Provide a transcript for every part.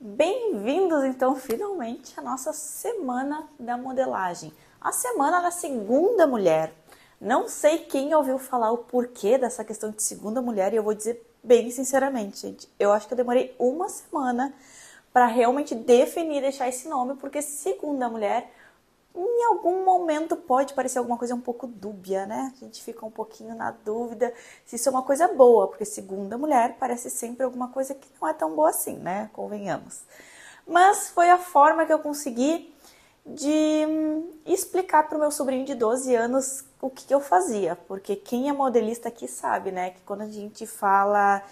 Bem-vindos, então, finalmente à nossa Semana da Modelagem. A Semana da Segunda Mulher. Não sei quem ouviu falar o porquê dessa questão de segunda mulher e eu vou dizer bem sinceramente, gente. Eu acho que eu demorei uma semana para realmente definir, deixar esse nome, porque segunda mulher, em algum momento pode parecer alguma coisa um pouco dúbia, né? A gente fica um pouquinho na dúvida se isso é uma coisa boa, porque segunda mulher parece sempre alguma coisa que não é tão boa assim, né? Convenhamos. Mas foi a forma que eu consegui de explicar para o meu sobrinho de 12 anos o que eu fazia, porque quem é modelista aqui sabe, né? Que quando a gente fala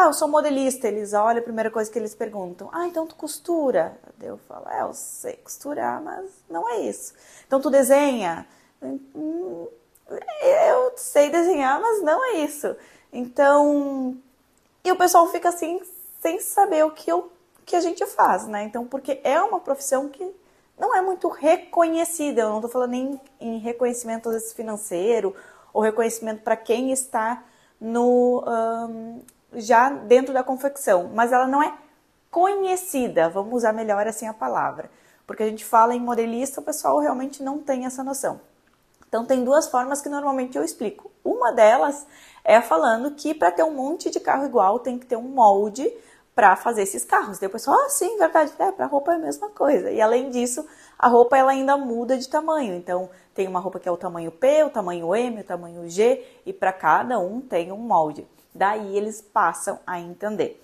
eu sou modelista, eles olham, a primeira coisa que eles perguntam, então tu costura? Eu falo, eu sei costurar, mas não é isso. Então tu desenha? Eu sei desenhar, mas não é isso. Então, e o pessoal fica assim, sem saber que a gente faz, né? Então, porque é uma profissão que não é muito reconhecida, eu não estou falando nem em reconhecimento às vezes financeiro, ou reconhecimento para quem está no já dentro da confecção, mas ela não é conhecida, vamos usar melhor assim a palavra, porque a gente fala em modelista, o pessoal realmente não tem essa noção. Então tem duas formas que normalmente eu explico. Uma delas é falando que para ter um monte de carro igual tem que ter um molde para fazer esses carros. Daí o pessoal, sim, verdade, para roupa é a mesma coisa. E além disso, a roupa ela ainda muda de tamanho. Então tem uma roupa que é o tamanho P, o tamanho M, o tamanho G, e para cada um tem um molde. Daí eles passam a entender.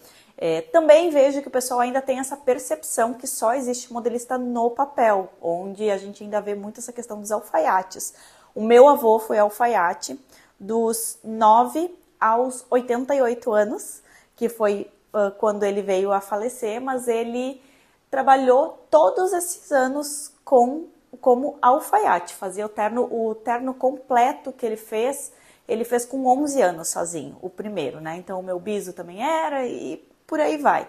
Também vejo que o pessoal ainda tem essa percepção que só existe modelista no papel, onde a gente ainda vê muito essa questão dos alfaiates. O meu avô foi alfaiate dos 9 aos 88 anos, que foi quando ele veio a falecer, mas ele trabalhou todos esses anos como alfaiate, fazia o terno completo que ele fez com 11 anos sozinho, o primeiro, né? Então o meu biso também era e por aí vai.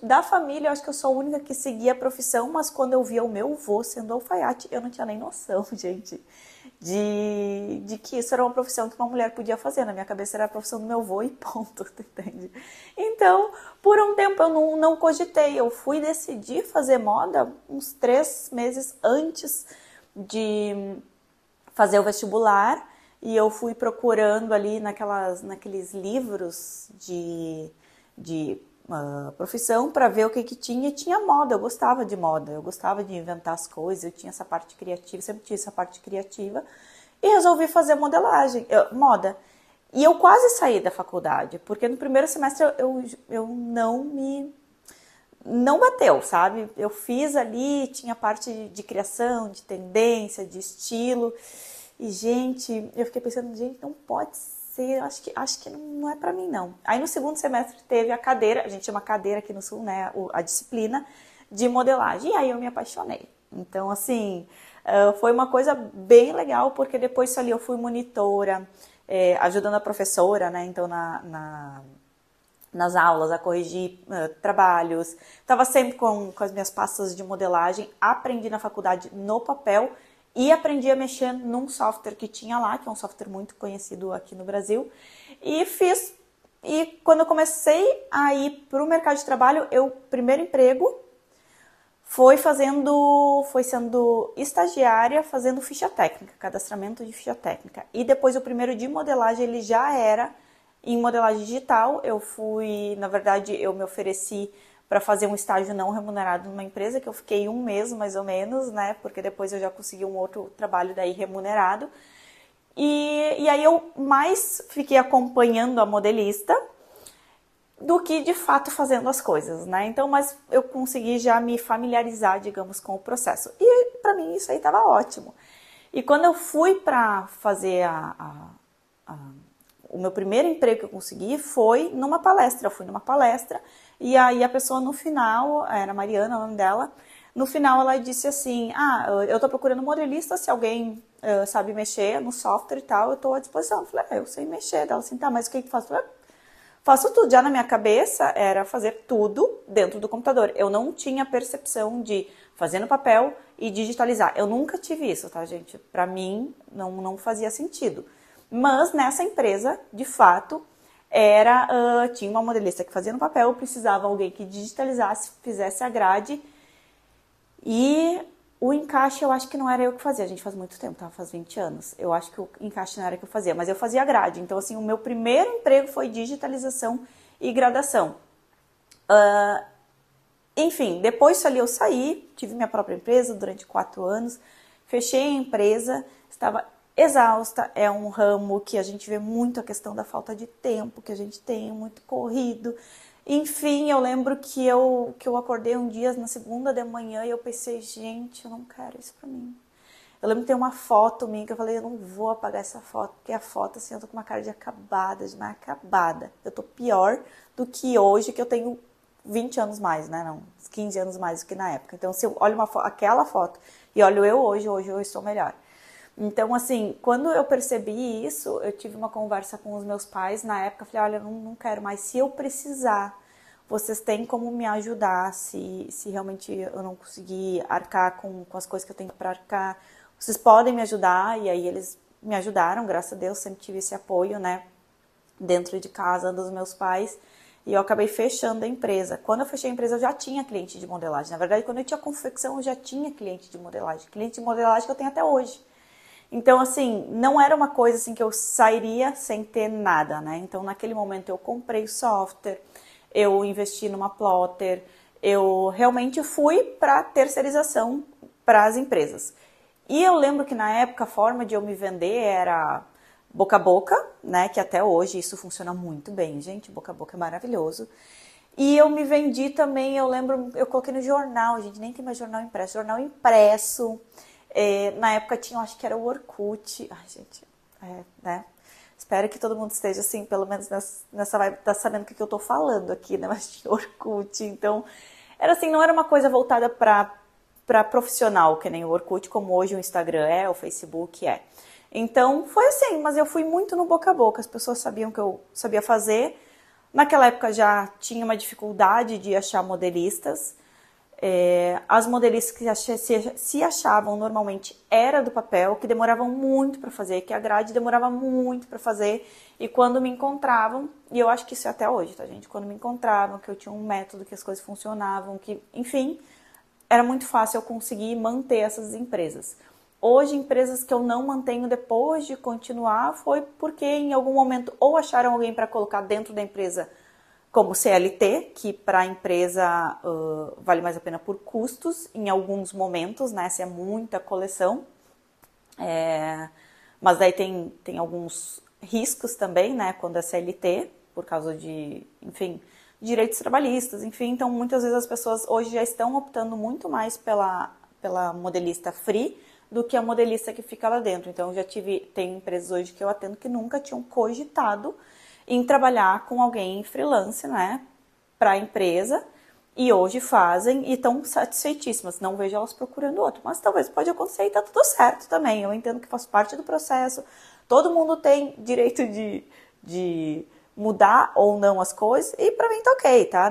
Da família, eu acho que eu sou a única que seguia a profissão, mas quando eu via o meu avô sendo alfaiate, eu não tinha nem noção, gente, de que isso era uma profissão que uma mulher podia fazer. Na minha cabeça era a profissão do meu avô e ponto, entende? Então, por um tempo eu não cogitei, eu fui decidir fazer moda uns 3 meses antes de fazer o vestibular, e eu fui procurando ali naqueles livros de profissão para ver o que tinha, e tinha moda, eu gostava de moda, eu gostava de inventar as coisas, eu tinha essa parte criativa, sempre tinha essa parte criativa, e resolvi fazer moda. E eu quase saí da faculdade, porque no primeiro semestre eu não bateu, sabe? Eu fiz ali, tinha parte de criação, de tendência, de estilo, e gente, eu fiquei pensando, gente, não pode ser, acho que não é pra mim, não. Aí no segundo semestre teve a cadeira, a gente chama cadeira aqui no Sul, né, a disciplina de modelagem, e aí eu me apaixonei. Então, assim, foi uma coisa bem legal, porque depois ali eu fui monitora, ajudando a professora, né, então nas aulas, a corrigir trabalhos, estava sempre com as minhas pastas de modelagem, aprendi na faculdade no papel, e aprendi a mexer num software que tinha lá, que é um software muito conhecido aqui no Brasil, e fiz. E quando eu comecei a ir para o mercado de trabalho, primeiro emprego foi sendo estagiária, fazendo ficha técnica, cadastramento de ficha técnica. E depois o primeiro de modelagem, ele já era em modelagem digital. Na verdade, eu me ofereci para fazer um estágio não remunerado numa empresa, que eu fiquei 1 mês mais ou menos, né? Porque depois eu já consegui um outro trabalho daí remunerado. E aí eu mais fiquei acompanhando a modelista do que de fato fazendo as coisas, né? Então, mas eu consegui já me familiarizar, digamos, com o processo. E para mim isso aí estava ótimo. E quando eu fui para fazer o meu primeiro emprego que eu consegui foi numa palestra. Eu fui numa palestra e aí a pessoa no final, era Mariana o nome dela, no final ela disse assim, eu tô procurando modelista, se alguém sabe mexer no software e tal, eu tô à disposição. Eu falei, eu sei mexer. Ela assim, mas o que faço? Eu falei, faço tudo. Já na minha cabeça era fazer tudo dentro do computador. Eu não tinha percepção de fazer no papel e digitalizar. Eu nunca tive isso, tá, gente? Pra mim, não fazia sentido. Mas nessa empresa, de fato, tinha uma modelista que fazia no papel, precisava alguém que digitalizasse, fizesse a grade, e o encaixe eu acho que não era eu que fazia, a gente faz muito tempo, tá? Faz 20 anos. Eu acho que o encaixe não era que eu fazia, mas eu fazia a grade. Então, assim, o meu primeiro emprego foi digitalização e gradação. Enfim, depois disso ali eu saí, tive minha própria empresa durante 4 anos, fechei a empresa, estava exausta, é um ramo que a gente vê muito a questão da falta de tempo, que a gente tem muito corrido. Enfim, eu lembro que eu acordei um dia na segunda de manhã e eu pensei, gente, eu não quero isso pra mim. Eu lembro que tem uma foto minha que eu falei, eu não vou apagar essa foto, porque a foto, assim, eu tô com uma cara de acabada, de mais acabada. Eu tô pior do que hoje, que eu tenho 20 anos mais, né? Não, 15 anos mais do que na época. Então, se eu olho aquela foto e olho eu hoje eu estou melhor. Então, assim, quando eu percebi isso, eu tive uma conversa com os meus pais na época. Falei, olha, eu não quero mais. Se eu precisar, vocês têm como me ajudar. Se realmente eu não conseguir arcar com as coisas que eu tenho para arcar, vocês podem me ajudar. E aí eles me ajudaram, graças a Deus, sempre tive esse apoio, né? Dentro de casa dos meus pais. E eu acabei fechando a empresa. Quando eu fechei a empresa, eu já tinha cliente de modelagem. Na verdade, quando eu tinha confecção, eu já tinha cliente de modelagem. Cliente de modelagem que eu tenho até hoje. Então, assim, não era uma coisa assim que eu sairia sem ter nada, né? Então, naquele momento, eu comprei o software, eu investi numa plotter, eu realmente fui para terceirização para as empresas. E eu lembro que na época a forma de eu me vender era boca a boca, né? Que até hoje isso funciona muito bem, gente. Boca a boca é maravilhoso. E eu me vendi também, eu lembro, eu coloquei no jornal, gente, nem tem mais jornal impresso. Jornal impresso. Na época tinha, acho que era o Orkut. Ai, gente, né? Espero que todo mundo esteja assim, pelo menos nessa vibe, tá sabendo o que eu tô falando aqui, né? Mas tinha Orkut, então... Era assim, não era uma coisa voltada para profissional, que nem o Orkut, como hoje o Instagram o Facebook é. Então, foi assim, mas eu fui muito no boca a boca, as pessoas sabiam que eu sabia fazer. Naquela época já tinha uma dificuldade de achar modelistas. As modelistas que se achavam normalmente era do papel, que demoravam muito para fazer, que a grade demorava muito para fazer, e quando me encontravam, e eu acho que isso é até hoje, tá, gente? Quando me encontravam, que eu tinha um método, que as coisas funcionavam, que, enfim, era muito fácil eu conseguir manter essas empresas. Hoje, empresas que eu não mantenho depois de continuar foi porque em algum momento ou acharam alguém para colocar dentro da empresa como CLT, que para a empresa vale mais a pena por custos, em alguns momentos, né? Se é muita coleção. Mas daí tem alguns riscos também, né? Quando é CLT, por causa de, enfim, direitos trabalhistas, enfim. Então, muitas vezes as pessoas hoje já estão optando muito mais pela modelista free do que a modelista que fica lá dentro. Então, tem empresas hoje que eu atendo que nunca tinham cogitado em trabalhar com alguém freelance, né, para a empresa, e hoje fazem e estão satisfeitíssimas. Não vejo elas procurando outro, mas talvez pode acontecer e tá tudo certo também. Eu entendo que faz parte do processo. Todo mundo tem direito de mudar ou não as coisas, e para mim tá ok, tá?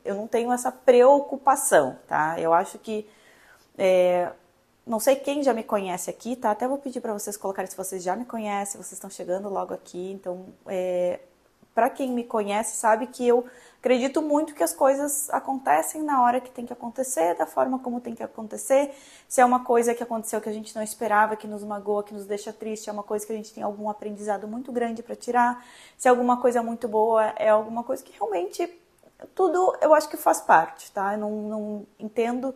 Eu não tenho essa preocupação, tá? Eu acho que não sei quem já me conhece aqui, tá? Até vou pedir para vocês colocarem se vocês já me conhecem, vocês estão chegando logo aqui. Então, para quem me conhece, sabe que eu acredito muito que as coisas acontecem na hora que tem que acontecer, da forma como tem que acontecer. Se é uma coisa que aconteceu que a gente não esperava, que nos magoa, que nos deixa triste, é uma coisa que a gente tem algum aprendizado muito grande para tirar. Se é alguma coisa muito boa, é alguma coisa que realmente tudo eu acho que faz parte, tá? Eu não entendo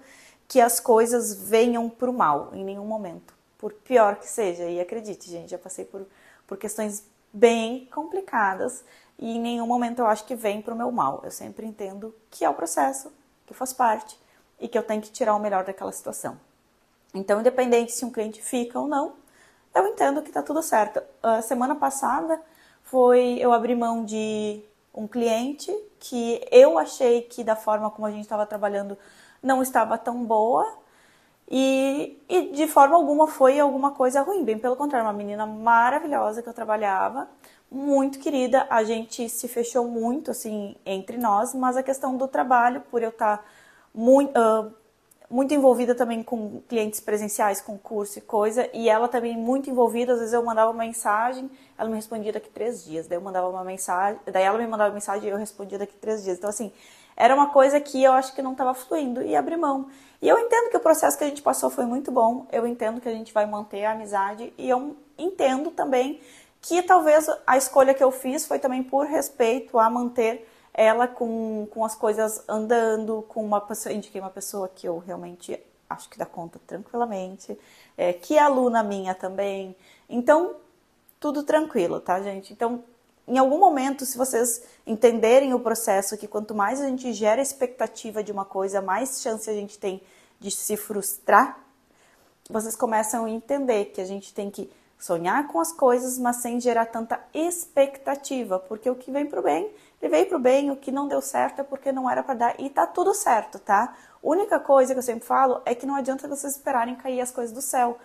que as coisas venham pro mal em nenhum momento, por pior que seja. E acredite, gente, já passei por questões bem complicadas e em nenhum momento eu acho que vem pro meu mal. Eu sempre entendo que é o processo, que faz parte e que eu tenho que tirar o melhor daquela situação. Então, independente se um cliente fica ou não, eu entendo que tá tudo certo. A semana passada eu abri mão de um cliente que eu achei que da forma como a gente estava trabalhando não estava tão boa e de forma alguma foi alguma coisa ruim, bem pelo contrário, uma menina maravilhosa que eu trabalhava, muito querida, a gente se fechou muito assim entre nós, mas a questão do trabalho, por eu estar muito envolvida também com clientes presenciais, com curso e coisa, e ela também muito envolvida. Às vezes eu mandava uma mensagem, ela me respondia daqui 3 dias, daí eu mandava uma mensagem, daí ela me mandava uma mensagem e eu respondia daqui 3 dias. Então assim, era uma coisa que eu acho que não estava fluindo e abri mão. E eu entendo que o processo que a gente passou foi muito bom, eu entendo que a gente vai manter a amizade e eu entendo também que talvez a escolha que eu fiz foi também por respeito a manter ela com as coisas andando, com uma pessoa, indiquei uma pessoa que eu realmente acho que dá conta tranquilamente, que é aluna minha também. Então, tudo tranquilo, tá, gente? Então, em algum momento, se vocês entenderem o processo, que quanto mais a gente gera expectativa de uma coisa, mais chance a gente tem de se frustrar, vocês começam a entender que a gente tem que sonhar com as coisas, mas sem gerar tanta expectativa, porque o que vem pro bem, ele veio pro bem, o que não deu certo é porque não era para dar, e tá tudo certo, tá? Única coisa que eu sempre falo é que não adianta vocês esperarem cair as coisas do céu.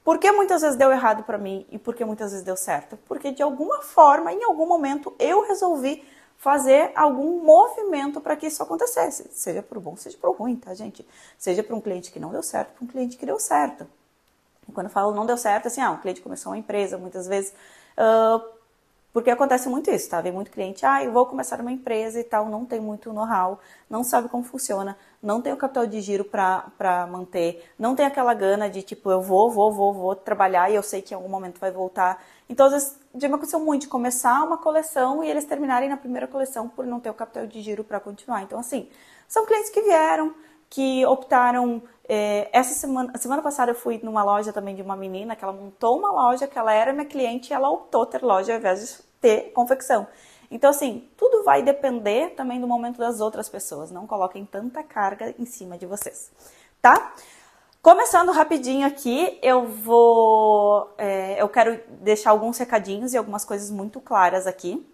Por que muitas vezes deu errado para mim e por que muitas vezes deu certo? Porque de alguma forma, em algum momento, eu resolvi fazer algum movimento para que isso acontecesse. Seja por bom, seja por ruim, tá, gente? Seja para um cliente que não deu certo, para um cliente que deu certo. E quando eu falo não deu certo, assim, um cliente começou uma empresa, muitas vezes, porque acontece muito isso, tá? Vem muito cliente, eu vou começar uma empresa e tal, não tem muito know-how, não sabe como funciona, não tem o capital de giro para manter, não tem aquela gana de, tipo, eu vou trabalhar e eu sei que em algum momento vai voltar. Então, às vezes, já me aconteceu muito de começar uma coleção e eles terminarem na primeira coleção por não ter o capital de giro para continuar. Então, assim, são clientes que vieram, que optaram. Essa semana passada eu fui numa loja também de uma menina que ela montou uma loja, que ela era minha cliente e ela optou ter loja ao invés de ter confecção. Então, assim, tudo vai depender também do momento das outras pessoas. Não coloquem tanta carga em cima de vocês, tá? Começando rapidinho aqui, eu quero deixar alguns recadinhos e algumas coisas muito claras aqui.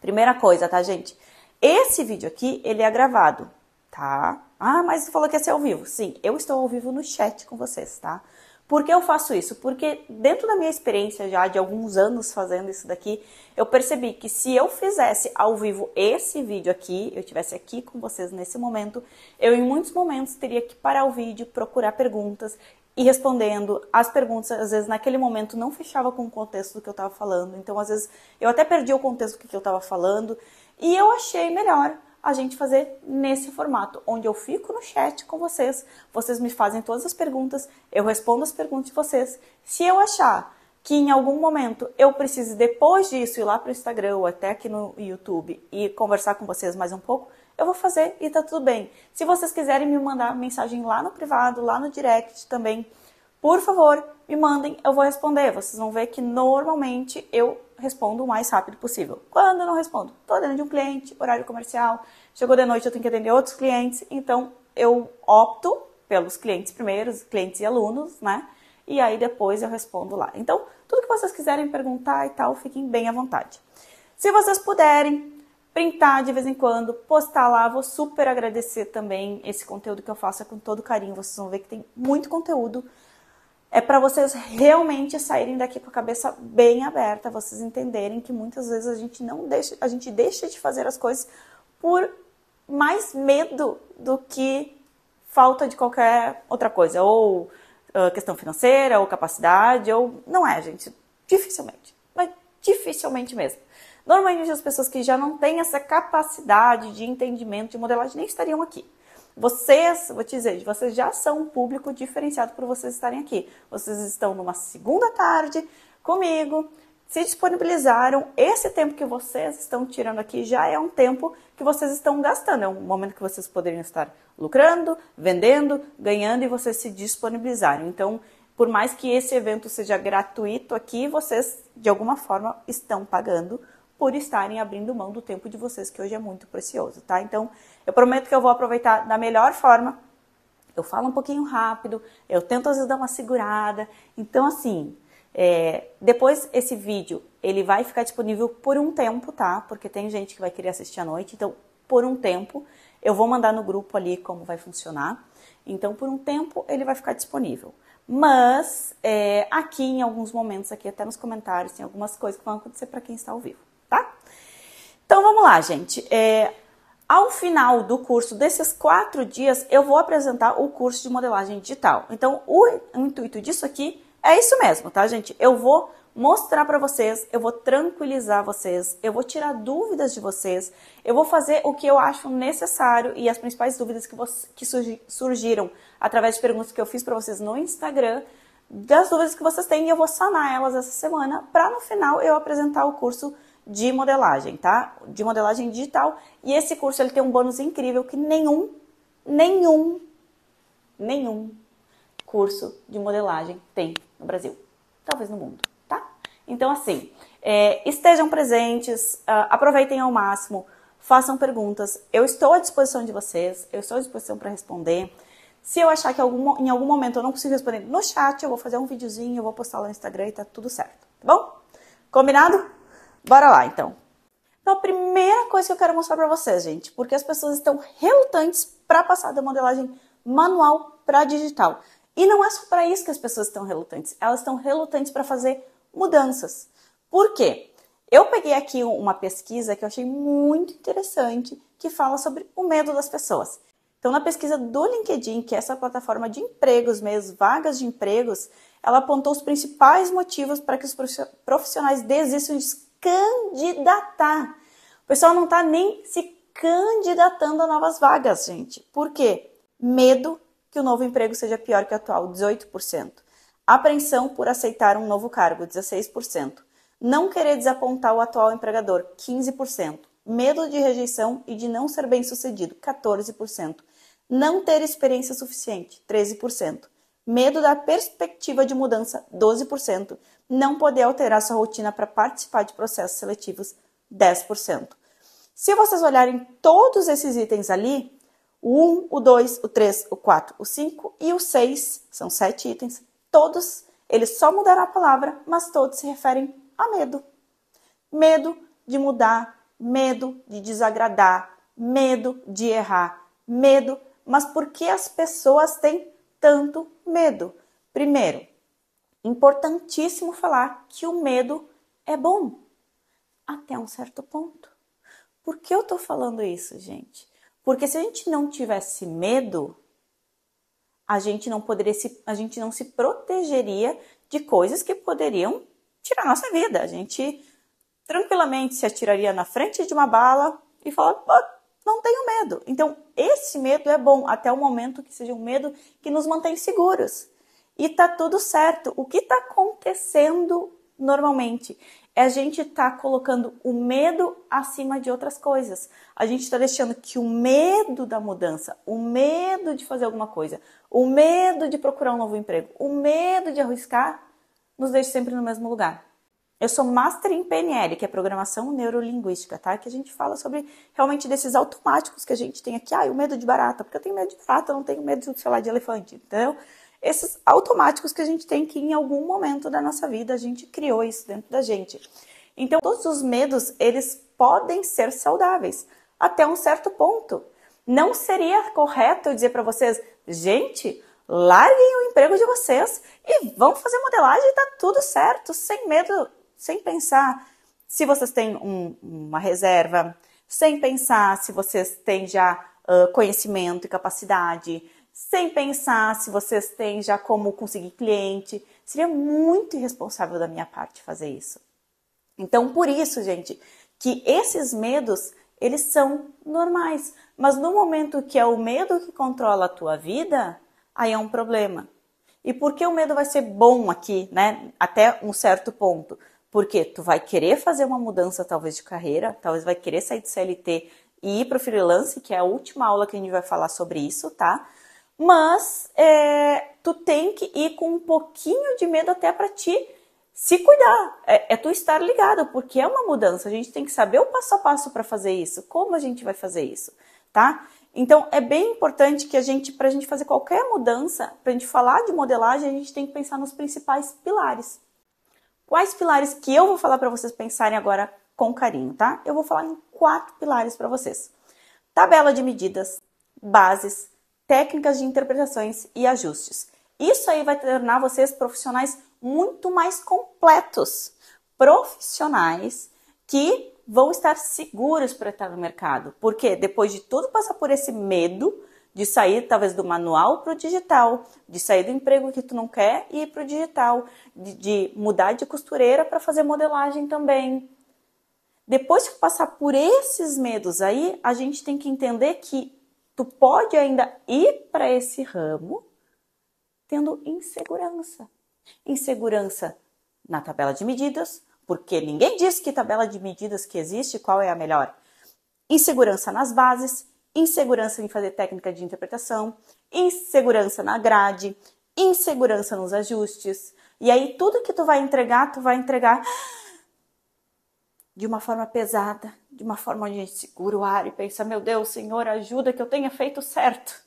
Primeira coisa, tá, gente? Esse vídeo aqui, ele é gravado, tá? Mas você falou que ia ser ao vivo. Sim, eu estou ao vivo no chat com vocês, tá? Por que eu faço isso? Porque dentro da minha experiência já de alguns anos fazendo isso daqui, eu percebi que se eu fizesse ao vivo esse vídeo aqui, eu estivesse aqui com vocês nesse momento, eu em muitos momentos teria que parar o vídeo, procurar perguntas e respondendo. As perguntas, às vezes, naquele momento não fechava com o contexto do que eu estava falando. Então, às vezes, eu até perdi o contexto do que eu estava falando. E eu achei melhor a gente fazer nesse formato, onde eu fico no chat com vocês, vocês me fazem todas as perguntas, eu respondo as perguntas de vocês. Se eu achar que em algum momento eu precise, depois disso, ir lá para o Instagram ou até aqui no YouTube e conversar com vocês mais um pouco, eu vou fazer e tá tudo bem. Se vocês quiserem me mandar mensagem lá no privado, lá no direct também, por favor, me mandem, eu vou responder. Vocês vão ver que normalmente eu respondo o mais rápido possível. Quando eu não respondo? Estou dentro de um cliente, horário comercial, chegou de noite eu tenho que atender outros clientes, então eu opto pelos clientes primeiros, clientes e alunos, né? E aí depois eu respondo lá. Então, tudo que vocês quiserem perguntar e tal, fiquem bem à vontade. Se vocês puderem printar de vez em quando, postar lá, vou super agradecer também. Esse conteúdo que eu faço é com todo carinho, vocês vão ver que tem muito conteúdo. É para vocês realmente saírem daqui com a cabeça bem aberta, vocês entenderem que muitas vezes a gente deixa de fazer as coisas por mais medo do que falta de qualquer outra coisa, ou questão financeira, ou capacidade, ou não é, gente, dificilmente, mas dificilmente mesmo. Normalmente as pessoas que já não têm essa capacidade de entendimento, de modelagem, nem estariam aqui. Vocês, vou te dizer, vocês já são um público diferenciado por vocês estarem aqui. Vocês estão numa segunda tarde comigo, se disponibilizaram. Esse tempo que vocês estão tirando aqui já é um tempo que vocês estão gastando. É um momento que vocês poderiam estar lucrando, vendendo, ganhando e vocês se disponibilizaram. Então, por mais que esse evento seja gratuito aqui, vocês de alguma forma estão pagando por estarem abrindo mão do tempo de vocês, que hoje é muito precioso, tá? Então, eu prometo que eu vou aproveitar da melhor forma. Eu falo um pouquinho rápido, eu tento às vezes dar uma segurada. Então, assim, depois esse vídeo, ele vai ficar disponível por um tempo, tá? Porque tem gente que vai querer assistir à noite, então, por um tempo, eu vou mandar no grupo ali como vai funcionar. Então, por um tempo, ele vai ficar disponível. Mas, aqui em alguns momentos, aqui até nos comentários, tem algumas coisas que vão acontecer para quem está ao vivo, tá? Então, vamos lá, gente. Ao final do curso, desses 4 dias, eu vou apresentar o curso de modelagem digital. Então, o intuito disso aqui é isso mesmo, tá, gente? Eu vou mostrar para vocês, eu vou tranquilizar vocês, eu vou tirar dúvidas de vocês, eu vou fazer o que eu acho necessário e as principais dúvidas que surgiram através de perguntas que eu fiz para vocês no Instagram, das dúvidas que vocês têm, e eu vou sanar elas essa semana para no final eu apresentar o curso de modelagem, tá? De modelagem digital. E esse curso ele tem um bônus incrível que nenhum curso de modelagem tem no Brasil, talvez no mundo, tá? Então assim, estejam presentes, aproveitem ao máximo, façam perguntas, eu estou à disposição de vocês, eu estou à disposição para responder. Se eu achar que em algum momento eu não consigo responder no chat, eu vou fazer um videozinho, eu vou postar lá no Instagram e tá tudo certo, tá bom? Combinado? Bora lá, então. Então, a primeira coisa que eu quero mostrar para vocês, gente, porque as pessoas estão relutantes para passar da modelagem manual para digital. E não é só para isso que as pessoas estão relutantes, elas estão relutantes para fazer mudanças. Por quê? Eu peguei aqui uma pesquisa que eu achei muito interessante, que fala sobre o medo das pessoas. Então, na pesquisa do LinkedIn, que é essa plataforma de empregos mesmo, vagas de empregos, ela apontou os principais motivos para que os profissionais desistam de se candidatar. O pessoal não está nem se candidatando a novas vagas, gente. Por quê? Medo que o novo emprego seja pior que o atual, 18%. Apreensão por aceitar um novo cargo, 16%. Não querer desapontar o atual empregador, 15%. Medo de rejeição e de não ser bem-sucedido, 14%. Não ter experiência suficiente, 13%. Medo da perspectiva de mudança, 12%. Não poder alterar sua rotina para participar de processos seletivos, 10%. Se vocês olharem todos esses itens ali, o 1, o 2, o 3, o 4, o 5 e o 6, são 7 itens, todos, eles só mudaram a palavra, mas todos se referem a medo. Medo de mudar, medo de desagradar, medo de errar, medo. Mas por que as pessoas têm tanto medo? Primeiro, importantíssimo falar que o medo é bom, até um certo ponto. Por que eu estou falando isso, gente? Porque se a gente não tivesse medo, a gente não se protegeria de coisas que poderiam tirar nossa vida. A gente tranquilamente se atiraria na frente de uma bala e falaria, não tenho medo. Então, esse medo é bom até o momento que seja um medo que nos mantém seguros. E tá tudo certo. O que está acontecendo normalmente é a gente tá colocando o medo acima de outras coisas. A gente está deixando que o medo da mudança, o medo de fazer alguma coisa, o medo de procurar um novo emprego, o medo de arriscar, nos deixe sempre no mesmo lugar. Eu sou Master em PNL, que é Programação Neurolinguística, tá? Que a gente fala sobre realmente desses automáticos que a gente tem aqui. O medo de barata, porque eu tenho medo de barata, eu não tenho medo, sei lá, de elefante, entendeu? Esses automáticos que a gente tem que em algum momento da nossa vida a gente criou isso dentro da gente. Então, todos os medos, eles podem ser saudáveis até um certo ponto. Não seria correto eu dizer para vocês, gente, larguem o emprego de vocês e vão fazer modelagem e tá tudo certo, sem medo, sem pensar se vocês têm uma reserva, sem pensar se vocês têm já conhecimento e capacidade, sem pensar se vocês têm já como conseguir cliente. Seria muito irresponsável da minha parte fazer isso. Então, por isso, gente, que esses medos, eles são normais. Mas no momento que é o medo que controla a tua vida, aí é um problema. E por que o medo vai ser bom aqui, né? Até um certo ponto. Porque tu vai querer fazer uma mudança, talvez, de carreira, talvez vai querer sair do CLT e ir para o freelance, que é a última aula que a gente vai falar sobre isso, tá? Mas tu tem que ir com um pouquinho de medo até para ti se cuidar. É tu estar ligado, porque é uma mudança. A gente tem que saber o passo a passo para fazer isso. Como a gente vai fazer isso, tá? Então, é bem importante que para a gente fazer qualquer mudança, para a gente falar de modelagem, a gente tem que pensar nos principais pilares. Quais pilares que eu vou falar para vocês pensarem agora com carinho, tá? Eu vou falar em 4 pilares para vocês. Tabela de medidas, bases, técnicas de interpretações e ajustes. Isso aí vai tornar vocês profissionais muito mais completos. Profissionais que vão estar seguros para estar no mercado. Porque depois de tudo passar por esse medo de sair talvez do manual para o digital, de sair do emprego que tu não quer e ir para o digital, de mudar de costureira para fazer modelagem também. Depois de passar por esses medos aí, a gente tem que entender que tu pode ainda ir para esse ramo tendo insegurança. Insegurança na tabela de medidas, porque ninguém diz que tabela de medidas que existe, qual é a melhor. Insegurança nas bases, insegurança em fazer técnica de interpretação, insegurança na grade, insegurança nos ajustes. E aí tudo que tu vai entregar de uma forma pesada, de uma forma onde a gente segura o ar e pensa, meu Deus, Senhor, ajuda que eu tenha feito certo.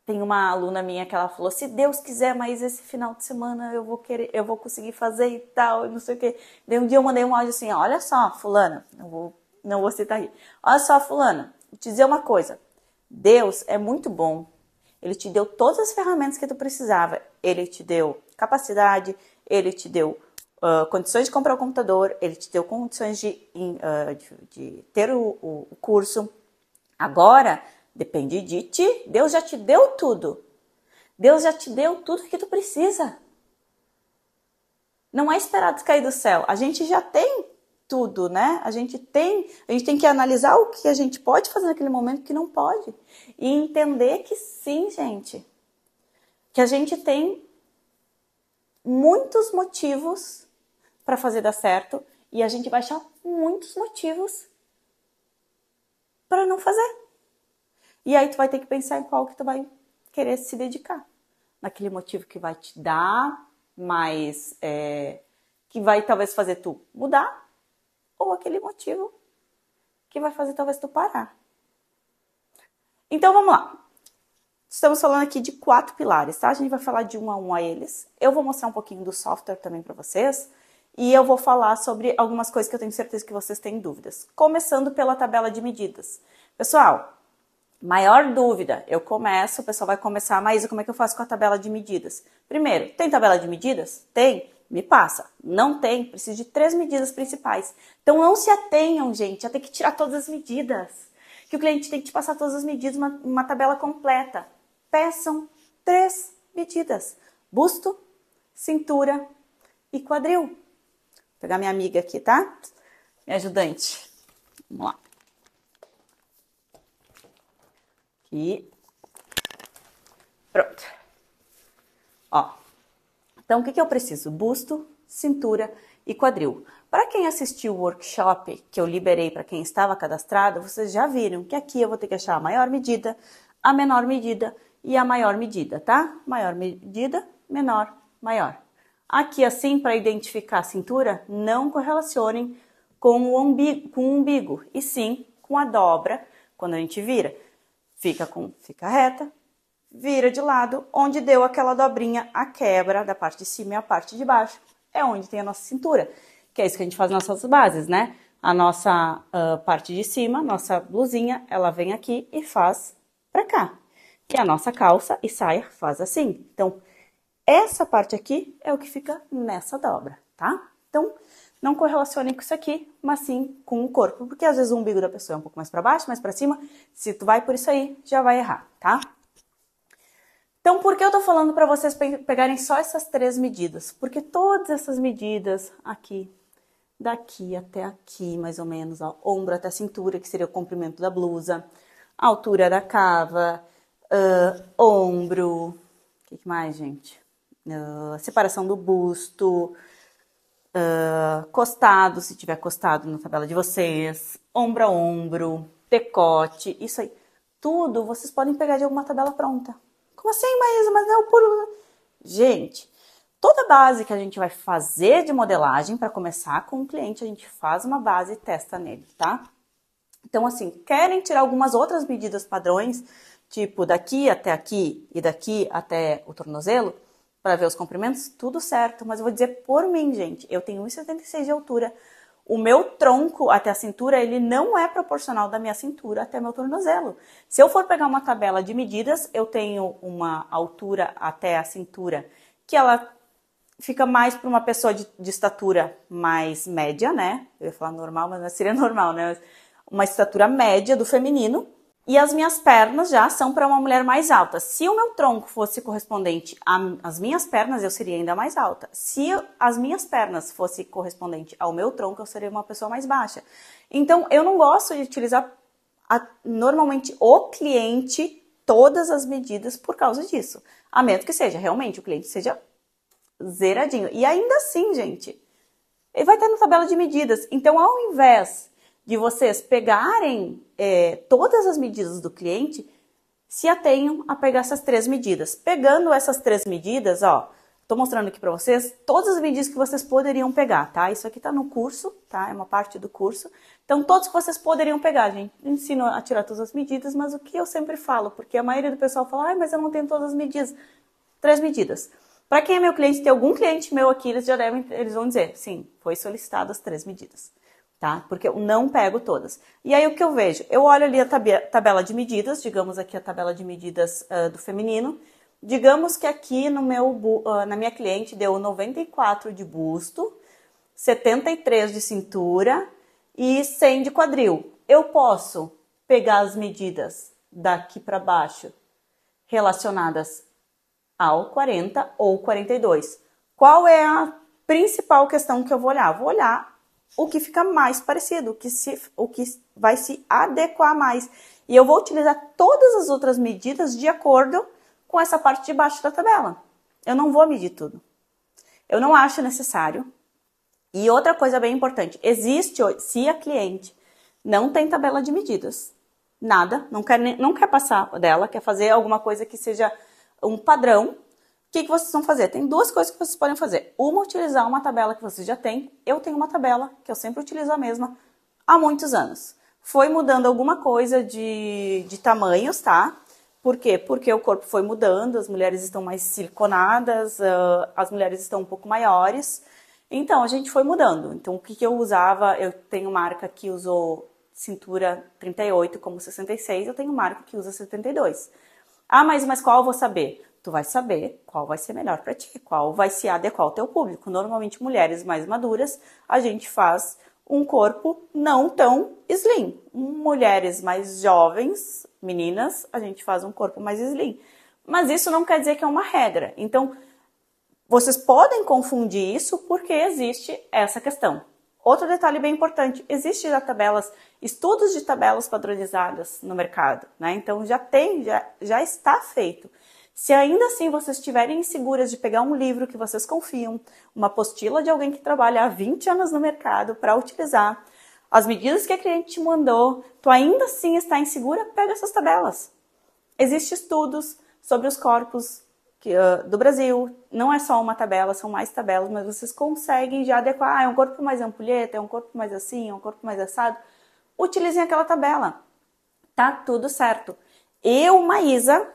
Tem uma aluna minha que ela falou, se Deus quiser, mas esse final de semana eu vou conseguir fazer e tal, e não sei o quê. Daí um dia eu mandei um áudio assim, olha só, fulana, não vou citar aqui. Olha só, fulana, vou te dizer uma coisa. Deus é muito bom. Ele te deu todas as ferramentas que tu precisava. Ele te deu capacidade, ele te deu condições de comprar o computador, ele te deu condições de ter o curso. Agora, depende de ti. Deus já te deu tudo. Deus já te deu tudo que tu precisa. Não é esperado cair do céu. A gente já tem tudo, né? A gente tem que analisar o que a gente pode fazer naquele momento e o que não pode. E entender que sim, gente. Que a gente tem muitos motivos para fazer dar certo e a gente vai achar muitos motivos para não fazer. E aí tu vai ter que pensar em qual que tu vai querer se dedicar. Naquele motivo que vai te dar mais... que vai talvez fazer tu mudar, ou aquele motivo que vai fazer talvez tu parar. Então vamos lá. Estamos falando aqui de 4 pilares, tá? A gente vai falar de um a eles. Eu vou mostrar um pouquinho do software também para vocês. E eu vou falar sobre algumas coisas que eu tenho certeza que vocês têm dúvidas. Começando pela tabela de medidas. Pessoal, maior dúvida, o pessoal vai começar, Maísa, como é que eu faço com a tabela de medidas? Primeiro, tem tabela de medidas? Tem? Me passa. Não tem? Preciso de 3 medidas principais. Então não se atenham, gente, a ter que tirar todas as medidas. Que o cliente tem que te passar todas as medidas, uma tabela completa. Peçam 3 medidas. Busto, cintura e quadril. Vou pegar minha amiga aqui, tá? Minha ajudante. Vamos lá. Aqui. Pronto. Ó. Então, o que eu preciso? Busto, cintura e quadril. Para quem assistiu o workshop que eu liberei para quem estava cadastrado, vocês já viram que aqui eu vou ter que achar a maior medida, a menor medida e a maior medida, tá? Maior medida, menor, maior. Aqui assim, para identificar a cintura, não correlacionem com o umbigo, e sim com a dobra, quando a gente vira. Fica reta, vira de lado, onde deu aquela dobrinha, a quebra da parte de cima e a parte de baixo, é onde tem a nossa cintura, que é isso que a gente faz nas nossas bases, né? A nossa parte de cima, nossa blusinha, ela vem aqui e faz pra cá. E a nossa calça e saia faz assim. Então, essa parte aqui é o que fica nessa dobra, tá? Então, não correlacionem com isso aqui, mas sim com o corpo, porque às vezes o umbigo da pessoa é um pouco mais para baixo, mais para cima. Se tu vai por isso aí, já vai errar, tá? Então, por que eu tô falando para vocês pegarem só essas 3 medidas? Porque todas essas medidas aqui, daqui até aqui, mais ou menos, ó, ombro até a cintura, que seria o comprimento da blusa, a altura da cava, ombro, o que mais, gente? Separação do busto, costado, se tiver costado na tabela de vocês, ombro a ombro, decote, isso aí. Tudo vocês podem pegar de alguma tabela pronta. Como assim, Maísa? Mas não por... Gente, toda base que a gente vai fazer de modelagem, para começar com o cliente, a gente faz uma base e testa nele, tá? Então, assim, querem tirar algumas outras medidas padrões, tipo daqui até aqui e daqui até o tornozelo, para ver os comprimentos, tudo certo. Mas eu vou dizer por mim, gente, eu tenho 1,76 de altura. O meu tronco até a cintura, ele não é proporcional da minha cintura até meu tornozelo. Se eu for pegar uma tabela de medidas, eu tenho uma altura até a cintura que ela fica mais para uma pessoa de estatura mais média, né? Eu ia falar normal, mas não seria normal, né? Uma estatura média do feminino. E as minhas pernas já são para uma mulher mais alta. Se o meu tronco fosse correspondente às minhas pernas, eu seria ainda mais alta. Se as minhas pernas fossem correspondente ao meu tronco, eu seria uma pessoa mais baixa. Então, eu não gosto de utilizar normalmente o cliente todas as medidas por causa disso. A menos que seja, realmente, o cliente seja zeradinho. E ainda assim, gente, ele vai ter na tabela de medidas. Então, ao invés de vocês pegarem todas as medidas do cliente, se atenham a pegar essas 3 medidas. Pegando essas 3 medidas, ó, tô mostrando aqui para vocês todas as medidas que vocês poderiam pegar, tá? Isso aqui tá no curso, tá? É uma parte do curso. Então, todos que vocês poderiam pegar, gente. Ensino a tirar todas as medidas, mas o que eu sempre falo, porque a maioria do pessoal fala, mas eu não tenho todas as medidas. 3 medidas. Para quem é meu cliente, tem algum cliente meu aqui, eles vão dizer, sim, foi solicitado as 3 medidas. Tá? Porque eu não pego todas. E aí o que eu vejo? Eu olho ali a tabela de medidas, digamos aqui a tabela de medidas do feminino. Digamos que aqui no na minha cliente deu 94 de busto, 73 de cintura e 100 de quadril. Eu posso pegar as medidas daqui para baixo relacionadas ao 40 ou 42. Qual é a principal questão que eu vou olhar? Vou olhar o que fica mais parecido, o que vai se adequar mais. E eu vou utilizar todas as outras medidas de acordo com essa parte de baixo da tabela. Eu não vou medir tudo. Eu não acho necessário. E outra coisa bem importante, se a cliente não tem tabela de medidas, nada, não quer passar dela, quer fazer alguma coisa que seja um padrão, o que vocês vão fazer? Tem 2 coisas que vocês podem fazer. Uma, utilizar uma tabela que vocês já têm. Eu tenho uma tabela que eu sempre utilizo a mesma há muitos anos. Foi mudando alguma coisa de tamanhos, tá? Por quê? Porque o corpo foi mudando, as mulheres estão mais siliconadas, as mulheres estão um pouco maiores. Então, a gente foi mudando. Então, o que eu usava? Eu tenho marca que usou cintura 38 como 66, eu tenho marca que usa 72. Ah, mas qual eu vou saber? Tu vai saber qual vai ser melhor para ti, qual vai se adequar ao teu público. Normalmente, mulheres mais maduras, a gente faz um corpo não tão slim. Mulheres mais jovens, meninas, a gente faz um corpo mais slim. Mas isso não quer dizer que é uma regra. Então, vocês podem confundir isso porque existe essa questão. Outro detalhe bem importante, existe já estudos de tabelas padronizadas no mercado, né? Então já está feito. Se ainda assim vocês estiverem inseguras de pegar um livro que vocês confiam, uma apostila de alguém que trabalha há 20 anos no mercado para utilizar, as medidas que a cliente te mandou, tu ainda assim está insegura, pega essas tabelas. Existem estudos sobre os corpos do Brasil, não é só uma tabela, são mais tabelas, mas vocês conseguem já adequar, é um corpo mais ampulheta, é um corpo mais assim, é um corpo mais assado, utilizem aquela tabela, tá tudo certo. Eu, Maísa,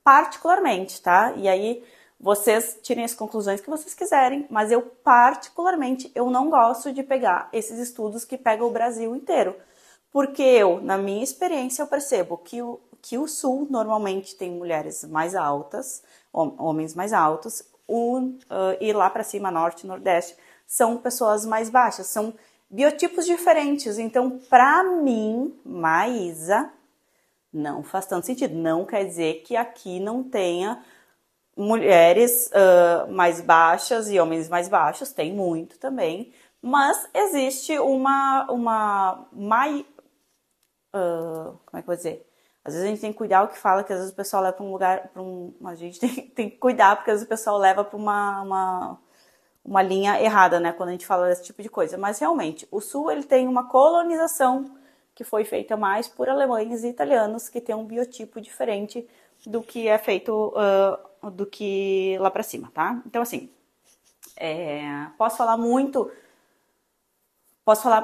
particularmente, tá? E aí vocês tirem as conclusões que vocês quiserem, mas eu particularmente, eu não gosto de pegar esses estudos que pegam o Brasil inteiro, porque na minha experiência, eu percebo que o Sul normalmente tem mulheres mais altas, homens mais altos, e lá para cima, Norte e Nordeste, são pessoas mais baixas, são biotipos diferentes. Então, para mim, Maísa, não faz tanto sentido. Não quer dizer que aqui não tenha mulheres mais baixas e homens mais baixos, tem muito também, mas existe como é que eu vou dizer? Às vezes a gente tem que cuidar o que fala, que às vezes o pessoal leva para um lugar, a gente tem que cuidar, porque às vezes o pessoal leva para uma linha errada, né, quando a gente fala desse tipo de coisa. Mas realmente, o Sul, ele tem uma colonização que foi feita mais por alemães e italianos, que tem um biotipo diferente do que é feito, do que lá para cima, tá? Então, assim, posso falar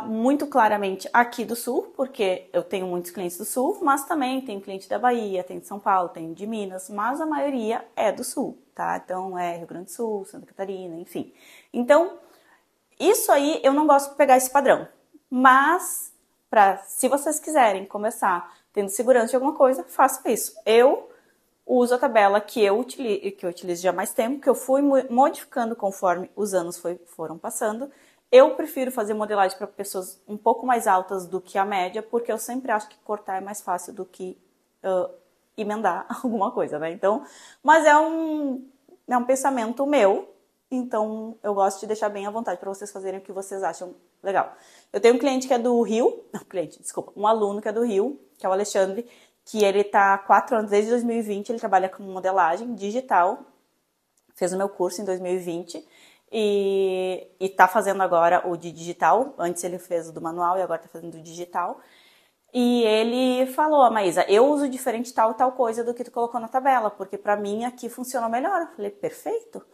muito claramente aqui do Sul, porque eu tenho muitos clientes do Sul, mas também tenho cliente da Bahia, tenho de São Paulo, tenho de Minas, mas a maioria é do Sul, tá? Então, é Rio Grande do Sul, Santa Catarina, enfim. Então, isso aí eu não gosto de pegar esse padrão, mas se vocês quiserem começar tendo segurança de alguma coisa, façam isso. Eu uso a tabela que eu utilizo já há mais tempo, que eu fui modificando conforme os anos foram passando. Eu prefiro fazer modelagem para pessoas um pouco mais altas do que a média, porque eu sempre acho que cortar é mais fácil do que emendar alguma coisa, né? Então, mas é um pensamento meu, então eu gosto de deixar bem à vontade para vocês fazerem o que vocês acham legal. Eu tenho um cliente que é do Rio, um aluno que é do Rio, que é o Alexandre, que ele tá há 4 anos, desde 2020, ele trabalha com modelagem digital, fez o meu curso em 2020 e tá fazendo agora o de digital. Antes ele fez o do manual e agora tá fazendo o digital. E ele falou, Maísa, eu uso diferente tal e tal coisa do que tu colocou na tabela, porque pra mim aqui funciona melhor. Eu falei, perfeito.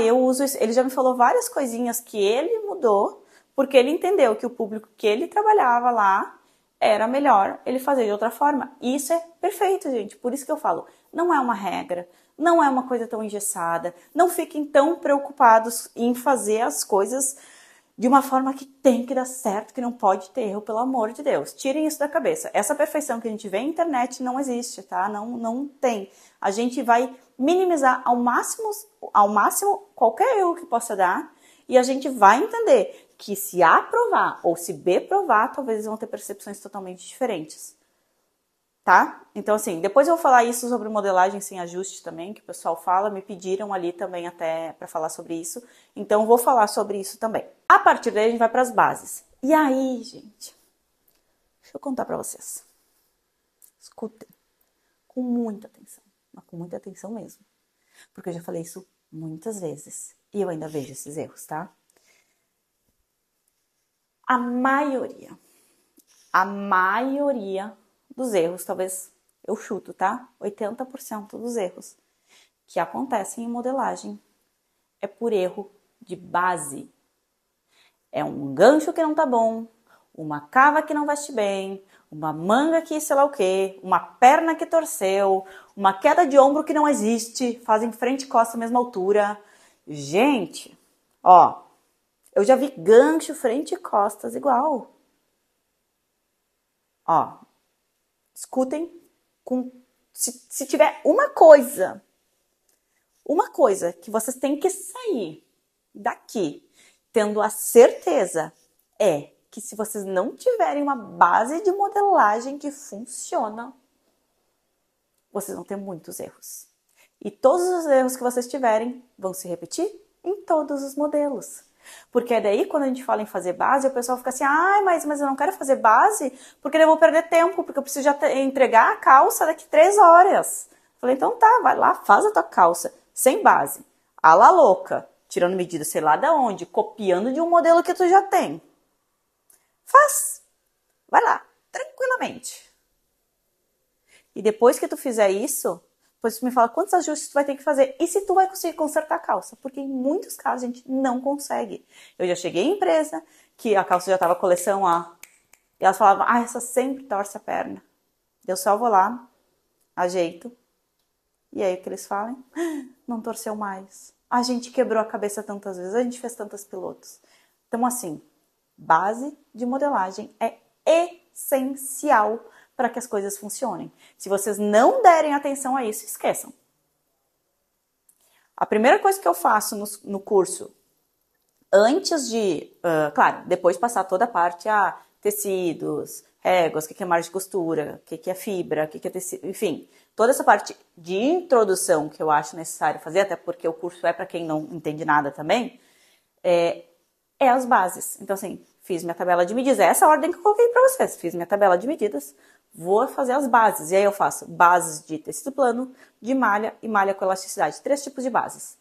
Eu uso isso. Ele já me falou várias coisinhas que ele mudou, porque ele entendeu que o público que ele trabalhava lá era melhor ele fazer de outra forma. E isso é perfeito, gente. Por isso que eu falo, não é uma regra, não é uma coisa tão engessada. Não fiquem tão preocupados em fazer as coisas de uma forma que tem que dar certo, que não pode ter erro, pelo amor de Deus. Tirem isso da cabeça. Essa perfeição que a gente vê na internet não existe, tá? Não tem. A gente vai minimizar ao máximo qualquer erro que possa dar e a gente vai entender que se A provar ou se B provar, talvez eles vão ter percepções totalmente diferentes. Tá? Então, assim, depois eu vou falar isso sobre modelagem sem ajuste também, que o pessoal fala, me pediram ali também até para falar sobre isso. Então, eu vou falar sobre isso também. A partir daí, a gente vai para as bases. E aí, gente, deixa eu contar para vocês. Escutem com muita atenção, mas com muita atenção mesmo. Porque eu já falei isso muitas vezes e eu ainda vejo esses erros, tá? A maioria dos erros, talvez eu chuto, tá? 80% dos erros que acontecem em modelagem é por erro de base. É um gancho que não tá bom, uma cava que não veste bem, uma manga que sei lá o quê, uma perna que torceu, uma queda de ombro que não existe, fazem frente e costa à mesma altura. Gente, ó, eu já vi gancho frente e costas igual. Ó, escutem, se tiver uma coisa que vocês têm que sair daqui tendo a certeza é que se vocês não tiverem uma base de modelagem que funciona, vocês vão ter muitos erros. E todos os erros que vocês tiverem vão se repetir em todos os modelos. Porque daí, quando a gente fala em fazer base, o pessoal fica assim, mas eu não quero fazer base porque eu vou perder tempo, porque eu preciso já entregar a calça daqui 3 horas. Falei, então tá, vai lá, faz a tua calça, sem base, a la louca, tirando medida sei lá de onde, copiando de um modelo que tu já tem. Faz, vai lá, tranquilamente. E depois que tu fizer isso, depois tu me fala quantos ajustes tu vai ter que fazer e se tu vai conseguir consertar a calça, porque em muitos casos a gente não consegue. Eu já cheguei em empresa que a calça já tava coleção e elas falavam, essa sempre torce a perna. Eu só vou lá, ajeito, e aí o que eles falam? Não torceu mais. A gente quebrou a cabeça tantas vezes, a gente fez tantos pilotos. Então assim, base de modelagem é essencial para que as coisas funcionem. Se vocês não derem atenção a isso, esqueçam. A primeira coisa que eu faço no curso, antes de, claro, depois passar toda a parte, tecidos, réguas, o que é margem de costura, o que é fibra, o que é tecido, enfim, toda essa parte de introdução que eu acho necessário fazer, até porque o curso é para quem não entende nada também, é as bases. Então, assim, fiz minha tabela de medidas, é essa a ordem que eu coloquei para vocês, fiz minha tabela de medidas, vou fazer as bases, e aí eu faço bases de tecido plano, de malha e malha com elasticidade, 3 tipos de bases.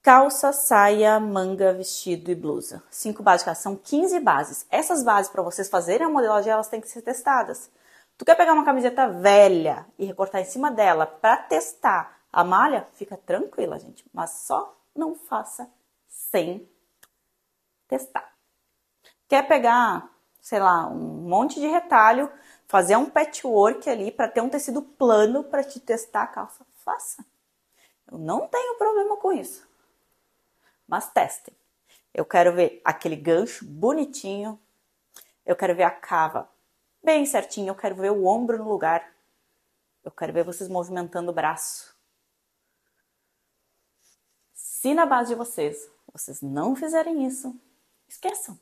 Calça, saia, manga, vestido e blusa. 5 bases, são 15 bases. Essas bases, para vocês fazerem a modelagem, elas têm que ser testadas. Tu quer pegar uma camiseta velha e recortar em cima dela para testar a malha? Fica tranquila, gente, mas só não faça sem testar. Quer pegar, sei lá, um monte de retalho, fazer um patchwork ali para ter um tecido plano para te testar a calça? Faça. Eu não tenho problema com isso. Mas testem. Eu quero ver aquele gancho bonitinho. Eu quero ver a cava bem certinho. Eu quero ver o ombro no lugar. Eu quero ver vocês movimentando o braço. Se na base de vocês não fizerem isso, esqueçam.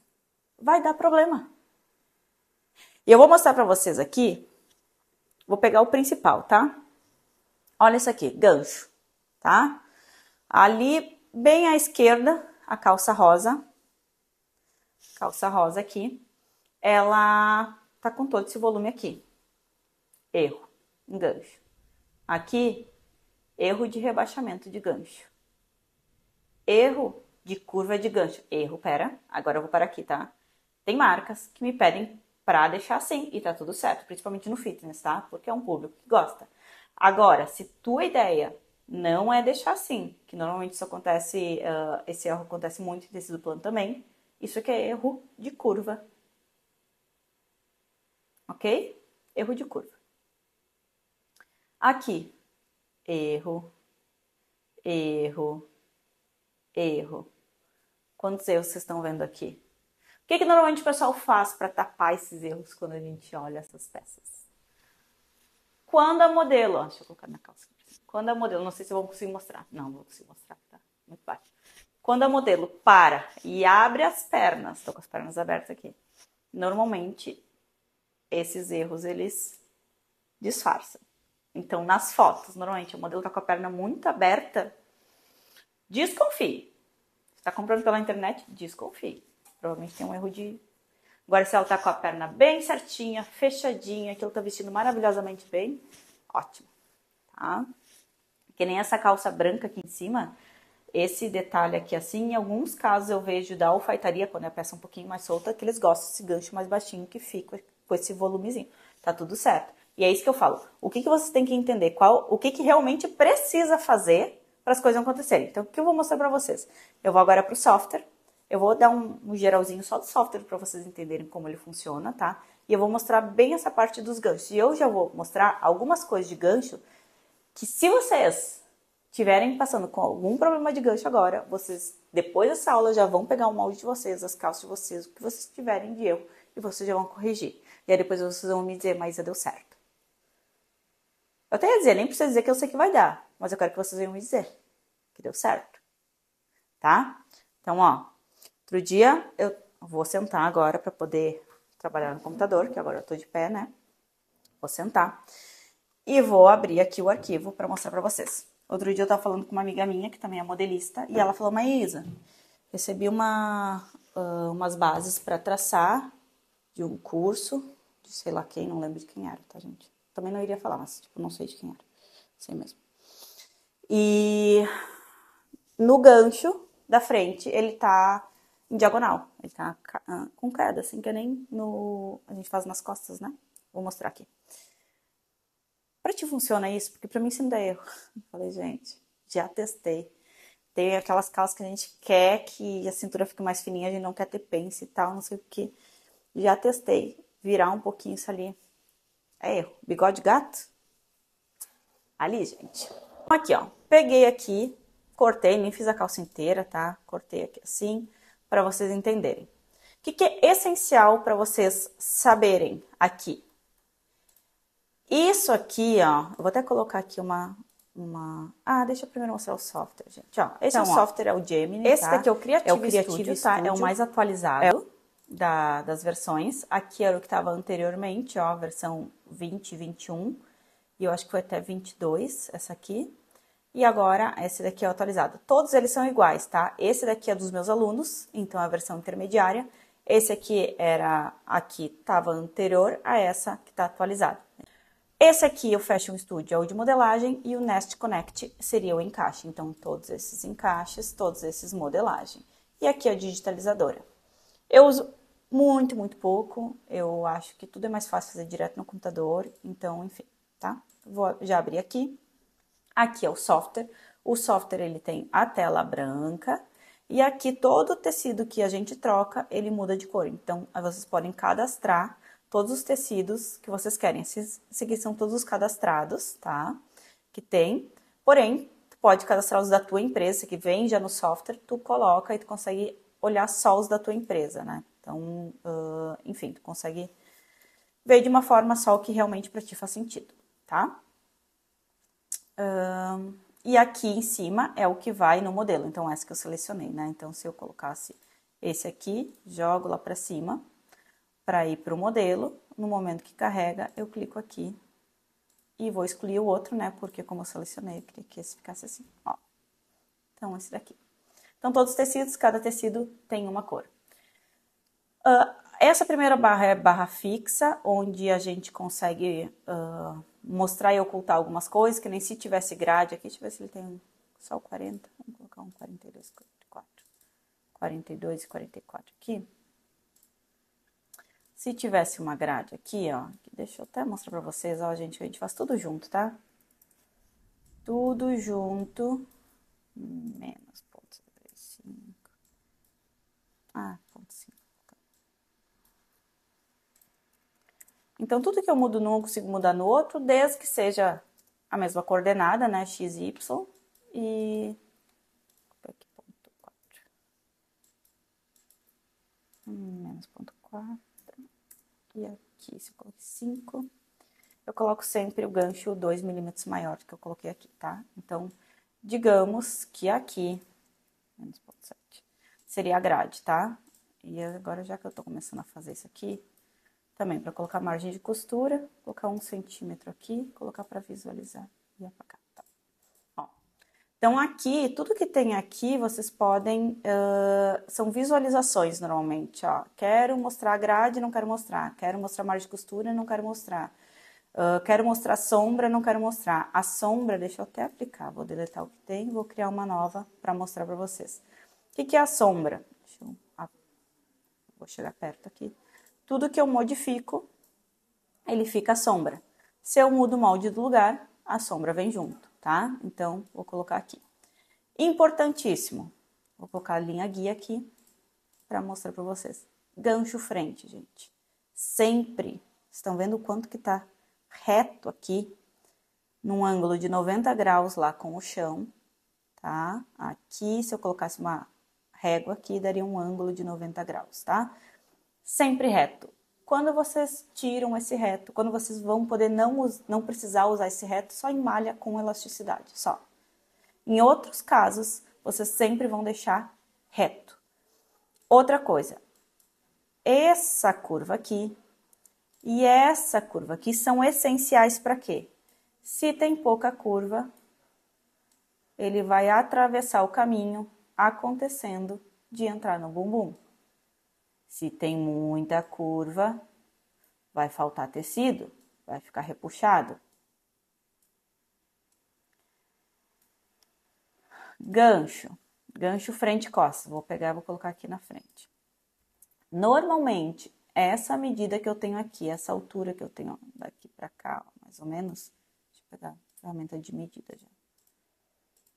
Vai dar problema. E eu vou mostrar pra vocês aqui. Vou pegar o principal, tá? Olha isso aqui, gancho, tá? Ali, bem à esquerda, a calça rosa. Calça rosa aqui. Ela tá com todo esse volume aqui. Erro, gancho. Aqui, erro de rebaixamento de gancho. Erro de curva de gancho. Erro, pera, agora eu vou parar aqui, tá? Tem marcas que me pedem pra deixar assim e tá tudo certo, principalmente no fitness, tá? Porque é um público que gosta. Agora, se tua ideia não é deixar assim, que normalmente isso acontece, esse erro acontece muito em tecido plano também, isso aqui é erro de curva. Ok? Erro de curva. Aqui, erro, erro, erro. Quantos erros vocês estão vendo aqui? O que normalmente o pessoal faz para tapar esses erros quando a gente olha essas peças? Quando a modelo, deixa eu colocar na calça. Quando a modelo, não sei se eu vou conseguir mostrar. Não vou conseguir mostrar, tá? Muito baixo. Quando a modelo para e abre as pernas, tô com as pernas abertas aqui. Normalmente, esses erros, eles disfarçam. Então, nas fotos, normalmente o modelo tá com a perna muito aberta, desconfie. Se tá comprando pela internet, desconfie. Provavelmente tem um erro de... Agora, se ela tá com a perna bem certinha, fechadinha, que ela tá vestindo maravilhosamente bem, ótimo, tá? Que nem essa calça branca aqui em cima, esse detalhe aqui assim, em alguns casos eu vejo da alfaiataria, quando é a peça um pouquinho mais solta, que eles gostam desse gancho mais baixinho que fica com esse volumezinho. Tá tudo certo. E é isso que eu falo. O que vocês têm que entender? O que realmente precisa fazer para as coisas acontecerem. Então, o que eu vou mostrar para vocês? Eu vou agora para o software. Eu vou dar um geralzinho só do software para vocês entenderem como ele funciona, tá? E eu vou mostrar bem essa parte dos ganchos. E eu já vou mostrar algumas coisas de gancho que se vocês tiverem passando com algum problema de gancho agora, vocês, depois dessa aula, já vão pegar o molde de vocês, as calças de vocês, o que vocês tiverem de erro, e vocês já vão corrigir. E aí depois vocês vão me dizer, Maísa, deu certo. Eu até ia dizer, nem precisa dizer que eu sei que vai dar, mas eu quero que vocês venham me dizer que deu certo. Tá? Então, ó, outro dia eu vou sentar agora para poder trabalhar no computador, que agora eu tô de pé, né? Vou sentar e vou abrir aqui o arquivo para mostrar para vocês. Outro dia eu tava falando com uma amiga minha, que também é modelista, e ela falou, Maísa, recebi umas bases para traçar de um curso, de sei lá quem, não lembro de quem era, tá, gente? Também não iria falar, mas, tipo, não sei de quem era. Sei mesmo. E no gancho da frente, ele tá em diagonal. Ele tá com queda, assim, que nem a gente faz nas costas, né? Vou mostrar aqui. Pra ti funciona isso? Porque pra mim isso não dá erro. Eu falei, gente, já testei. Tem aquelas calças que a gente quer que a cintura fique mais fininha, a gente não quer ter pence e tal, não sei o que. Já testei. Virar um pouquinho isso ali. É erro. Bigode gato? Ali, gente. Aqui, ó. Peguei aqui, cortei, nem fiz a calça inteira, tá? Cortei aqui assim, pra vocês entenderem. O que é essencial pra vocês saberem aqui? Isso aqui, ó, eu vou até colocar aqui deixa eu primeiro mostrar o software, gente. Ó, esse então, software é o Gemini, esse daqui é o Creative Studio, tá? É o mais atualizado das versões. Aqui era o que estava anteriormente, ó, a versão 2021. E eu acho que foi até 22, essa aqui. E agora, esse daqui é o atualizado. Todos eles são iguais, tá? Esse daqui é dos meus alunos, então é a versão intermediária. Esse aqui estava anterior a essa que está atualizada. Esse aqui, o Fashion Studio, é o de modelagem e o Nest Connect seria o encaixe. Então, todos esses encaixes, todos esses modelagem. E aqui a digitalizadora. Eu uso muito, muito pouco. Eu acho que tudo é mais fácil fazer direto no computador. Então, enfim, tá? Vou já abrir aqui. Aqui é o software. O software, ele tem a tela branca. E aqui, todo o tecido que a gente troca, ele muda de cor. Então, vocês podem cadastrar todos os tecidos que vocês querem. Esses aqui são todos os cadastrados, tá? Que tem. Porém, tu pode cadastrar os da tua empresa, que vem já no software, tu coloca e tu consegue olhar só os da tua empresa, né? Então, enfim, tu consegue ver de uma forma só o que realmente para ti faz sentido, tá? E aqui em cima é o que vai no modelo, então essa que eu selecionei, né? Então, se eu colocasse esse aqui, jogo lá pra cima, para ir pro modelo, no momento que carrega, eu clico aqui e vou excluir o outro, né? Porque como eu selecionei, eu queria que esse ficasse assim, ó. Então, esse daqui. Então, todos os tecidos, cada tecido tem uma cor. Essa primeira barra é barra fixa, onde a gente consegue mostrar e ocultar algumas coisas, que nem se tivesse grade aqui, deixa eu ver se ele tem só o 40, vamos colocar um 42, 44, 42 e 44 aqui. Se tivesse uma grade aqui, ó, deixa eu até mostrar pra vocês, ó, gente, a gente faz tudo junto, tá? Tudo junto, menos 0,5, ponto 5. Então, tudo que eu mudo num, eu consigo mudar no outro, desde que seja a mesma coordenada, né, x, y, e... aqui, ponto 4. Menos ponto 4. E aqui, se eu coloquei 5, eu coloco sempre o gancho 2 milímetros maior que eu coloquei aqui, tá? Então, digamos que aqui, menos ponto 7, seria a grade, tá? E agora, já que eu tô começando a fazer isso aqui, também para colocar margem de costura, colocar 1 centímetro aqui, colocar para visualizar e apagar, tá? Ó. Então, aqui, tudo que tem aqui, vocês podem, são visualizações normalmente, ó. Quero mostrar a grade, não quero mostrar. Quero mostrar margem de costura, não quero mostrar. Quero mostrar sombra, não quero mostrar. A sombra, deixa eu até aplicar, vou deletar o que tem, vou criar uma nova para mostrar para vocês. O que é a sombra? Vou chegar perto aqui. Tudo que eu modifico, ele fica a sombra. Se eu mudo o molde do lugar, a sombra vem junto, tá? Então, vou colocar aqui. Importantíssimo, vou colocar a linha guia aqui para mostrar para vocês. Gancho frente, gente. Sempre, estão vendo o quanto que tá reto aqui, num ângulo de 90 graus lá com o chão, tá? Aqui, se eu colocasse uma régua aqui, daria um ângulo de 90 graus, tá? Sempre reto. Quando vocês tiram esse reto, quando vocês vão poder não precisar usar esse reto, só em malha com elasticidade, só. Em outros casos, vocês sempre vão deixar reto. Outra coisa, essa curva aqui e essa curva aqui são essenciais para quê? Se tem pouca curva, ele vai atravessar o caminho acontecendo de entrar no bumbum. Se tem muita curva, vai faltar tecido, vai ficar repuxado. Gancho, gancho frente e costas. Vou pegar e vou colocar aqui na frente. Normalmente, essa medida que eu tenho aqui, essa altura que eu tenho daqui pra cá, ó, mais ou menos. Deixa eu pegar a ferramenta de medida já.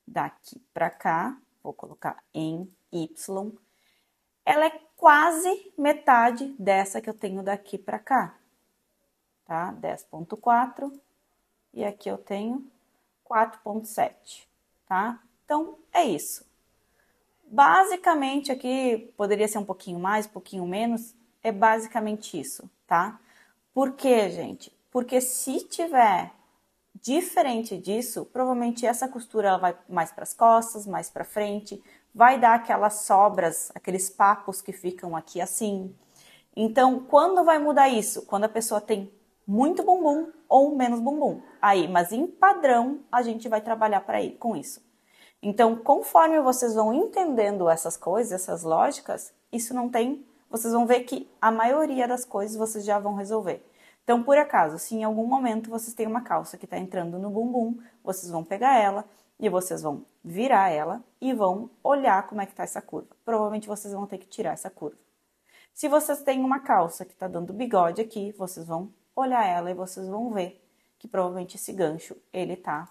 Daqui pra cá, vou colocar em Y. Ela é quase metade dessa que eu tenho daqui pra cá, tá? 10,4 e aqui eu tenho 4,7, tá? Então, é isso. Basicamente, aqui poderia ser um pouquinho mais, um pouquinho menos, é basicamente isso, tá? Por quê, gente? Porque se tiver diferente disso, provavelmente essa costura ela vai mais para as costas, mais para frente, vai dar aquelas sobras, aqueles papos que ficam aqui assim. Então, quando vai mudar isso? Quando a pessoa tem muito bumbum ou menos bumbum. Aí, mas em padrão, a gente vai trabalhar para ir com isso. Então, conforme vocês vão entendendo essas coisas, essas lógicas, isso não tem... Vocês vão ver que a maioria das coisas vocês já vão resolver. Então, por acaso, se em algum momento vocês têm uma calça que está entrando no bumbum, vocês vão pegar ela e vocês vão virar ela e vão olhar como é que está essa curva. Provavelmente vocês vão ter que tirar essa curva. Se vocês têm uma calça que está dando bigode aqui, vocês vão olhar ela e vocês vão ver que provavelmente esse gancho, ele tá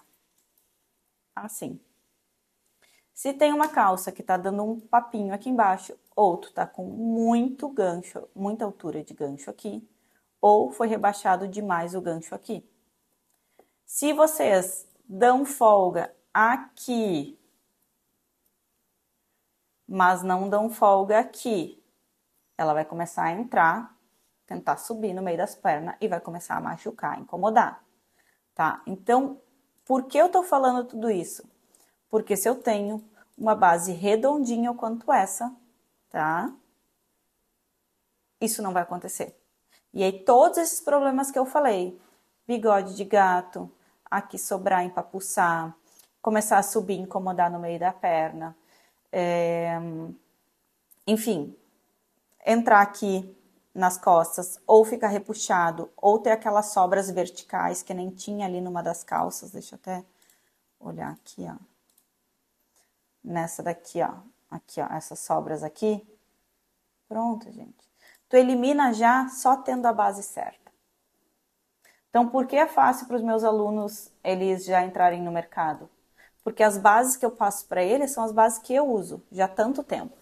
assim. Se tem uma calça que tá dando um papinho aqui embaixo, outro tá com muito gancho, muita altura de gancho aqui, ou foi rebaixado demais o gancho aqui. Se vocês dão folga aqui, mas não dão folga aqui, ela vai começar a entrar, tentar subir no meio das pernas e vai começar a machucar, incomodar, tá? Então, Por que eu tô falando tudo isso? Porque se eu tenho uma base redondinha quanto essa, tá? Isso não vai acontecer. E aí todos esses problemas que eu falei, bigode de gato, aqui sobrar, empapuçar, começar a subir, incomodar no meio da perna, enfim, entrar aqui nas costas, ou ficar repuxado, ou ter aquelas sobras verticais que nem tinha ali numa das calças. Deixa eu até olhar aqui, ó. Nessa daqui, ó. Aqui, ó, essas sobras aqui. Pronto, gente. Tu elimina já só tendo a base certa. Então, por que é fácil para os meus alunos eles já entrarem no mercado? Porque as bases que eu passo para eles são as bases que eu uso já há tanto tempo.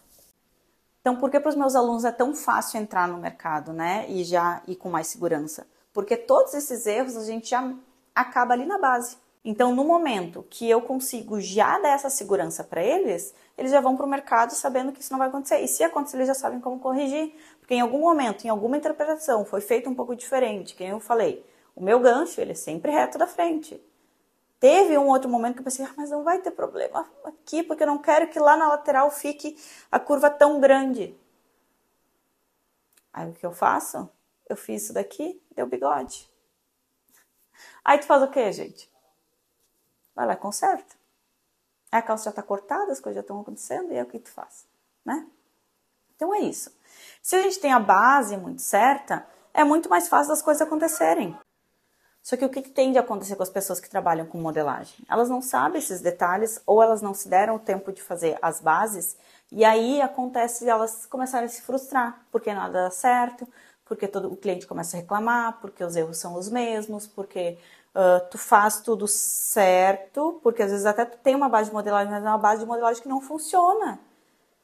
Então, por que para os meus alunos é tão fácil entrar no mercado, né? E já ir com mais segurança? Porque todos esses erros a gente já acaba ali na base. Então, no momento que eu consigo já dar essa segurança para eles, eles já vão para o mercado sabendo que isso não vai acontecer. E se acontecer, eles já sabem como corrigir. Porque em algum momento, em alguma interpretação, foi feito um pouco diferente. Que eu falei, o meu gancho, ele é sempre reto da frente. Teve um outro momento que eu pensei, mas não vai ter problema aqui, porque eu não quero que lá na lateral fique a curva tão grande. Aí o que eu faço? Eu fiz isso daqui, deu bigode. Aí tu faz o quê, gente? Vai lá e conserta. A calça já tá cortada, as coisas já estão acontecendo, e é o que tu faz, né? Então é isso. Se a gente tem a base muito certa, é muito mais fácil das coisas acontecerem. Só que o que tem de acontecer com as pessoas que trabalham com modelagem? Elas não sabem esses detalhes, ou elas não se deram o tempo de fazer as bases, e aí acontece elas começarem a se frustrar, porque nada dá certo, porque todo o cliente começa a reclamar, porque os erros são os mesmos, porque tu faz tudo certo, porque às vezes até tu tem uma base de modelagem, mas é uma base de modelagem que não funciona.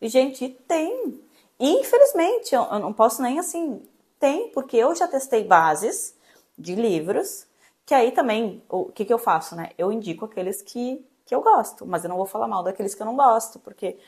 E, gente, tem. Infelizmente, eu não posso nem assim, tem, porque eu já testei bases de livros, que aí também, o que eu faço, né? Eu indico aqueles que eu gosto, mas eu não vou falar mal daqueles que eu não gosto, porque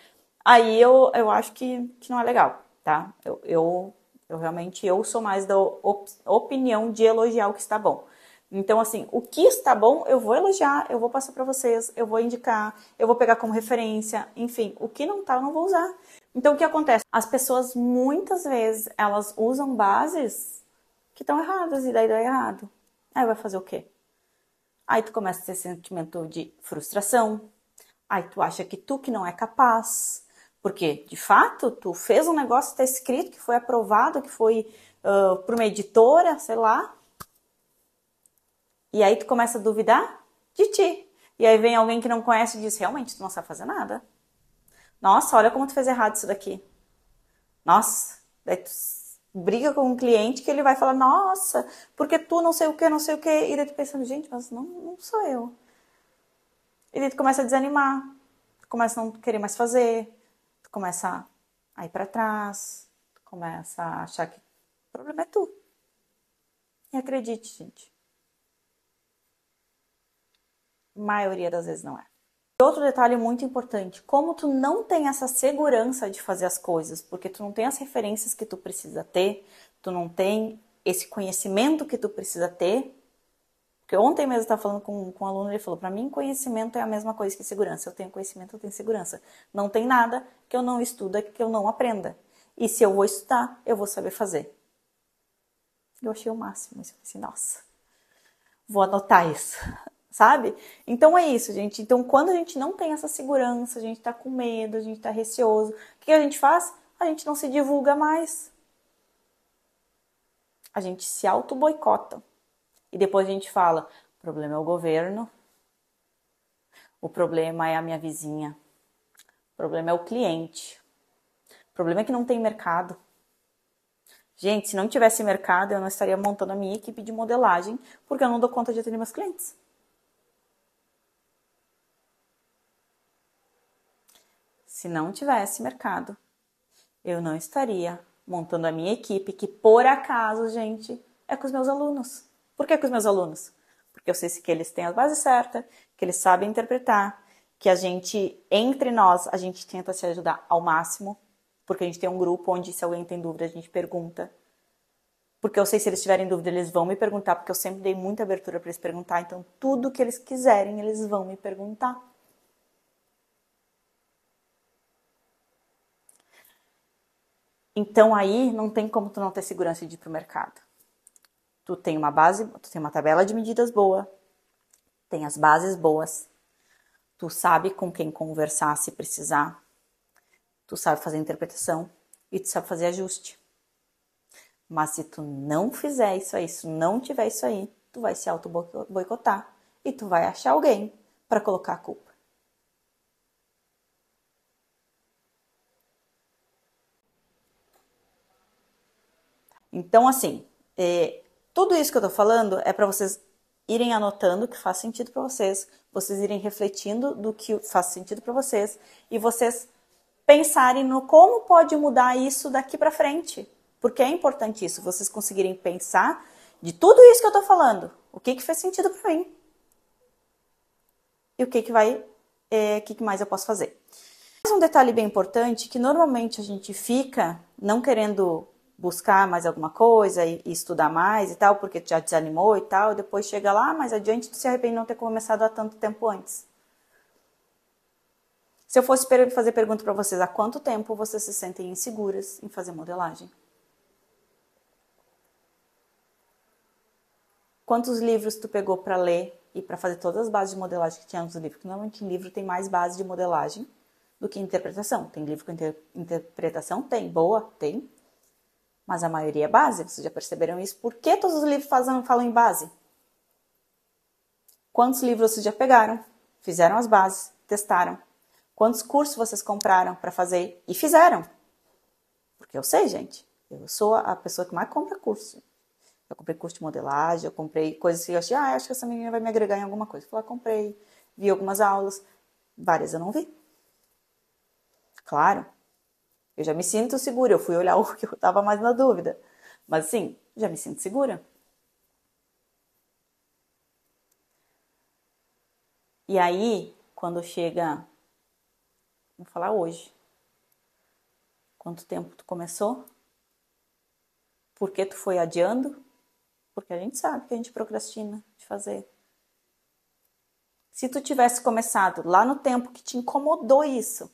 aí eu acho que não é legal, tá? Eu realmente, eu sou mais da opinião de elogiar o que está bom. Então, assim, o que está bom, eu vou elogiar, eu vou passar para vocês, eu vou indicar, eu vou pegar como referência, enfim, o que não tá, eu não vou usar. Então, o que acontece? As pessoas, muitas vezes, elas usam bases que estão erradas e daí dá errado. Aí vai fazer o quê? Aí tu começa a ter sentimento de frustração. Aí tu acha que tu que não é capaz. Porque, de fato, tu fez um negócio que está escrito, que foi aprovado, que foi por uma editora, sei lá. E aí tu começa a duvidar de ti. E aí vem alguém que não conhece e diz, realmente, tu não sabe fazer nada. Nossa, olha como tu fez errado isso daqui. Nossa, daí tu briga com um cliente que ele vai falar, nossa, porque tu não sei o que, não sei o que. E daí tu pensando, gente, mas não sou eu. E daí tu começa a desanimar, tu começa a não querer mais fazer, tu começa a ir pra trás, tu começa a achar que o problema é tu. E acredite, gente, a maioria das vezes não é. Outro detalhe muito importante, como tu não tem essa segurança de fazer as coisas, porque tu não tem as referências que tu precisa ter, tu não tem esse conhecimento que tu precisa ter, porque ontem mesmo eu estava falando com um aluno, ele falou, para mim conhecimento é a mesma coisa que segurança, eu tenho conhecimento, eu tenho segurança. Não tem nada que eu não estuda, que eu não aprenda. E se eu vou estudar, eu vou saber fazer. Eu achei o máximo, eu pensei, nossa, vou anotar isso. Sabe? Então é isso, gente. Então, quando a gente não tem essa segurança, a gente tá com medo, a gente tá receoso, o que a gente faz? A gente não se divulga mais. A gente se auto-boicota. E depois a gente fala, o problema é o governo, o problema é a minha vizinha, o problema é o cliente, o problema é que não tem mercado. Gente, se não tivesse mercado, eu não estaria montando a minha equipe de modelagem, porque eu não dou conta de atender meus clientes. Se não tivesse mercado, eu não estaria montando a minha equipe, que por acaso, gente, é com os meus alunos. Por que com os meus alunos? Porque eu sei que eles têm a base certa, que eles sabem interpretar, que a gente, entre nós, a gente tenta se ajudar ao máximo, porque a gente tem um grupo onde se alguém tem dúvida, a gente pergunta. Porque eu sei se eles tiverem dúvida, eles vão me perguntar, porque eu sempre dei muita abertura para eles perguntar. Então, tudo que eles quiserem, eles vão me perguntar. Então, aí, não tem como tu não ter segurança de ir pro mercado. Tu tem uma base, tu tem uma tabela de medidas boa, tem as bases boas, tu sabe com quem conversar se precisar, tu sabe fazer interpretação e tu sabe fazer ajuste. Mas se tu não fizer isso aí, se não tiver isso aí, tu vai se auto-boicotar e tu vai achar alguém para colocar a culpa. Então, assim, tudo isso que eu tô falando é para vocês irem anotando o que faz sentido para vocês, vocês irem refletindo do que faz sentido para vocês e vocês pensarem no como pode mudar isso daqui para frente. Porque é importante isso, vocês conseguirem pensar de tudo isso que eu tô falando, o que fez sentido para mim e o que mais eu posso fazer. Mais um detalhe bem importante, que normalmente a gente fica não querendo buscar mais alguma coisa e estudar mais e tal, porque já desanimou e tal, e depois chega lá, mais adiante tu se arrepende de não ter começado há tanto tempo antes. Se eu fosse fazer pergunta para vocês, há quanto tempo vocês se sentem inseguras em fazer modelagem? Quantos livros tu pegou para ler e para fazer todas as bases de modelagem que tinha nos livros? Porque normalmente em livro tem mais base de modelagem do que interpretação. Tem livro com interpretação? Tem. Boa? Tem. Mas a maioria é base, vocês já perceberam isso? Por que todos os livros falam em base? Quantos livros vocês já pegaram? Fizeram as bases, testaram. Quantos cursos vocês compraram para fazer e fizeram? Porque eu sei, gente. Eu sou a pessoa que mais compra curso. Eu comprei curso de modelagem, eu comprei coisas que eu achei, acho que essa menina vai me agregar em alguma coisa. Fui lá, comprei, vi algumas aulas, várias eu não vi. Claro, eu já me sinto segura, eu fui olhar o que eu estava mais na dúvida. Mas sim, já me sinto segura. E aí, quando chega, vou falar hoje, quanto tempo tu começou? Por que tu foi adiando? Porque a gente sabe que a gente procrastina de fazer. Se tu tivesse começado lá no tempo que te incomodou isso,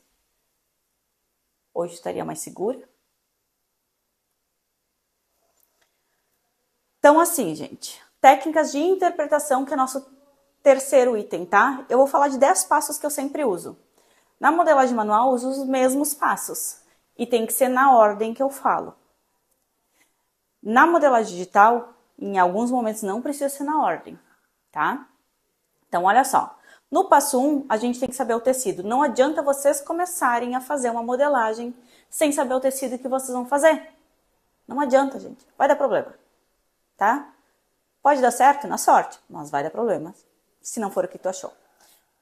hoje estaria mais segura? Então, assim, gente, técnicas de interpretação, que é nosso terceiro item, tá? Eu vou falar de 10 passos que eu sempre uso. Na modelagem manual, eu uso os mesmos passos. E tem que ser na ordem que eu falo. Na modelagem digital, em alguns momentos não precisa ser na ordem, tá? Então, olha só. No passo 1, a gente tem que saber o tecido. Não adianta vocês começarem a fazer uma modelagem sem saber o tecido que vocês vão fazer. Não adianta, gente. Vai dar problema, tá? Pode dar certo na sorte, mas vai dar problema se não for o que tu achou.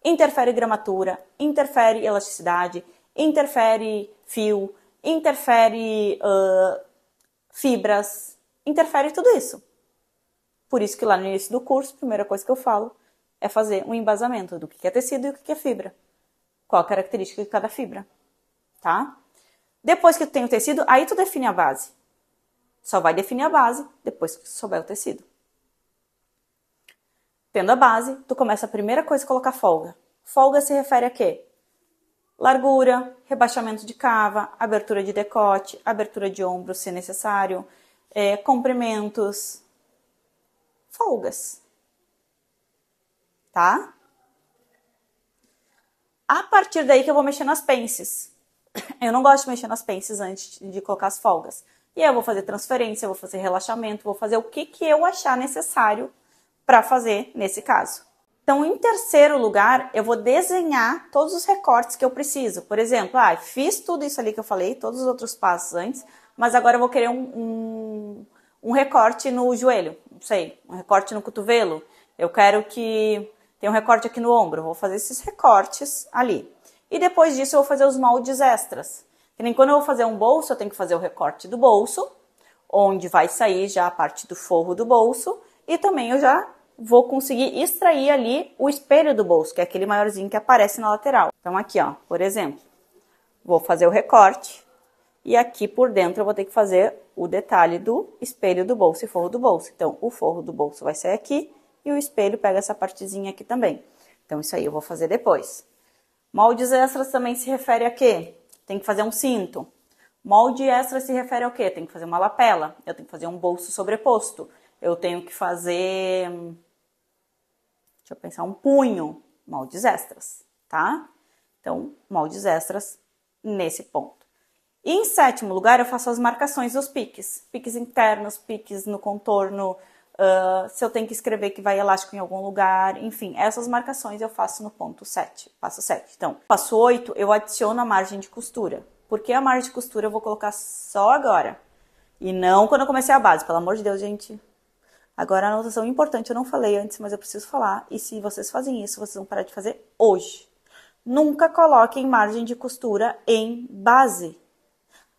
Interfere gramatura, interfere elasticidade, interfere fio, interfere fibras, interfere tudo isso. Por isso que lá no início do curso, a primeira coisa que eu falo é fazer um embasamento do que é tecido e o que é fibra. Qual a característica de cada fibra, tá? Depois que tu tem o tecido, aí tu define a base. Só vai definir a base depois que tu souber o tecido. Tendo a base, tu começa a primeira coisa a colocar folga. Folga se refere a quê? Largura, rebaixamento de cava, abertura de decote, abertura de ombro se necessário, comprimentos, folgas, tá? A partir daí que eu vou mexer nas pences. Eu não gosto de mexer nas pences antes de colocar as folgas. E aí eu vou fazer transferência, eu vou fazer relaxamento, vou fazer o que eu achar necessário para fazer nesse caso. Então, em terceiro lugar, eu vou desenhar todos os recortes que eu preciso. Por exemplo, fiz tudo isso ali que eu falei, todos os outros passos antes, mas agora eu vou querer um recorte no joelho, não sei, um recorte no cotovelo. Eu quero que tenha um recorte aqui no ombro, eu vou fazer esses recortes ali. E depois disso eu vou fazer os moldes extras. Que nem quando eu vou fazer um bolso, eu tenho que fazer o recorte do bolso, onde vai sair já a parte do forro do bolso, e também eu já vou conseguir extrair ali o espelho do bolso, que é aquele maiorzinho que aparece na lateral. Então aqui, ó, por exemplo, vou fazer o recorte E aqui por dentro eu vou ter que fazer o detalhe do espelho do bolso e forro do bolso. Então, o forro do bolso vai ser aqui e o espelho pega essa partezinha aqui também. Então, isso aí eu vou fazer depois. Moldes extras também se refere a quê? Tem que fazer um cinto. Molde extra se refere ao quê? Tem que fazer uma lapela. Eu tenho que fazer um bolso sobreposto. Eu tenho que fazer... Deixa eu pensar, um punho. Moldes extras, tá? Então, moldes extras nesse ponto. E em sétimo lugar, eu faço as marcações dos piques. Piques internos, piques no contorno, se eu tenho que escrever que vai elástico em algum lugar, enfim, essas marcações eu faço no ponto 7, passo 7. Então, passo 8, eu adiciono a margem de costura. Por que a margem de costura eu vou colocar só agora? E não quando eu comecei a base, pelo amor de Deus, gente. Agora, a anotação importante, eu não falei antes, mas eu preciso falar. E se vocês fazem isso, vocês vão parar de fazer hoje. Nunca coloquem margem de costura em base.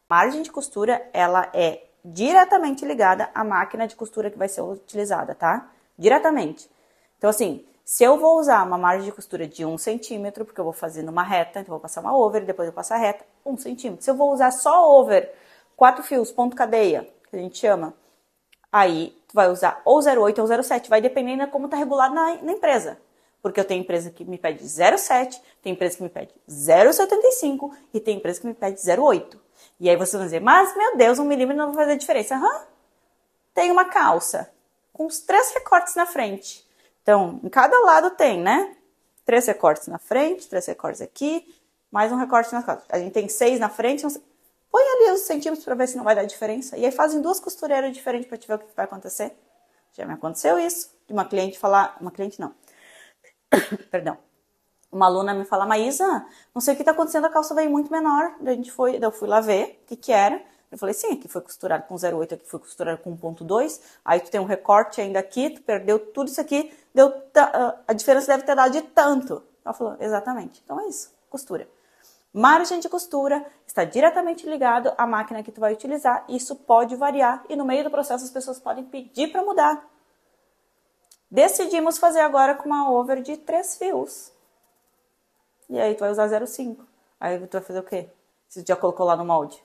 Margem de costura, ela é diretamente ligada à máquina de costura que vai ser utilizada, tá? Diretamente. Então, assim, se eu vou usar uma margem de costura de 1 centímetro, porque eu vou fazer numa reta, então eu vou passar uma over, depois eu passo a reta, 1 centímetro. Se eu vou usar só over, 4 fios, ponto cadeia, que a gente chama, aí tu vai usar ou 0,8 ou 0,7, vai dependendo de como tá regulado na empresa. Porque eu tenho empresa que me pede 0,7, tem empresa que me pede 0,75 e tem empresa que me pede 0,8. E aí vocês vão dizer, mas meu Deus, 1 milímetro não vai fazer diferença. Tem uma calça com os 3 recortes na frente. Então, em cada lado tem, né? 3 recortes na frente, 3 recortes aqui, mais um recorte nas costas. A gente tem 6 na frente, põe ali os centímetros para ver se não vai dar diferença. E aí fazem 2 costureiras diferentes para te ver o que vai acontecer. Já me aconteceu isso, de uma cliente falar... Uma cliente não. Perdão. Uma aluna me fala, Maísa, não sei o que está acontecendo, a calça veio muito menor. Daí eu fui lá ver o que era. Eu falei, sim, aqui foi costurado com 0,8, aqui foi costurado com 1,2. Aí tu tem um recorte ainda aqui, tu perdeu tudo isso aqui, a diferença deve ter dado de tanto. Ela falou, exatamente. Então é isso, costura. Margem de costura está diretamente ligado à máquina que tu vai utilizar. Isso pode variar e no meio do processo as pessoas podem pedir para mudar. Decidimos fazer agora com uma over de 3 fios. E aí tu vai usar 0,5. Aí tu vai fazer o quê? Se tu já colocou lá no molde.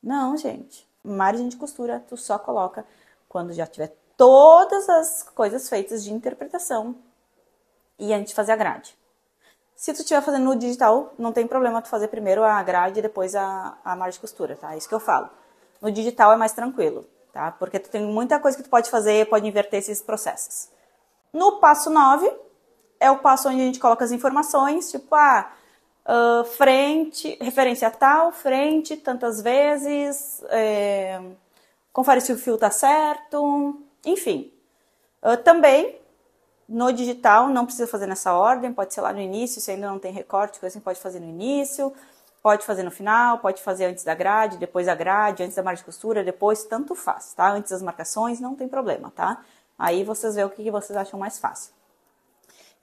Não, gente. Margem de costura tu só coloca quando já tiver todas as coisas feitas de interpretação e antes de fazer a grade. Se tu estiver fazendo no digital, não tem problema tu fazer primeiro a grade e depois a margem de costura, tá? É isso que eu falo. No digital é mais tranquilo, tá? Porque tu tem muita coisa que tu pode fazer, pode inverter esses processos. No passo 9, é o passo onde a gente coloca as informações, tipo, frente, referência tal, frente, tantas vezes, confere se o fio tá certo, enfim. Também, no digital, não precisa fazer nessa ordem, pode ser lá no início, se ainda não tem recorte, coisa assim, pode fazer no início, pode fazer no final, pode fazer antes da grade, depois da grade, antes da margem de costura, depois, tanto faz, tá? Antes das marcações, não tem problema, tá? Aí vocês veem o que vocês acham mais fácil.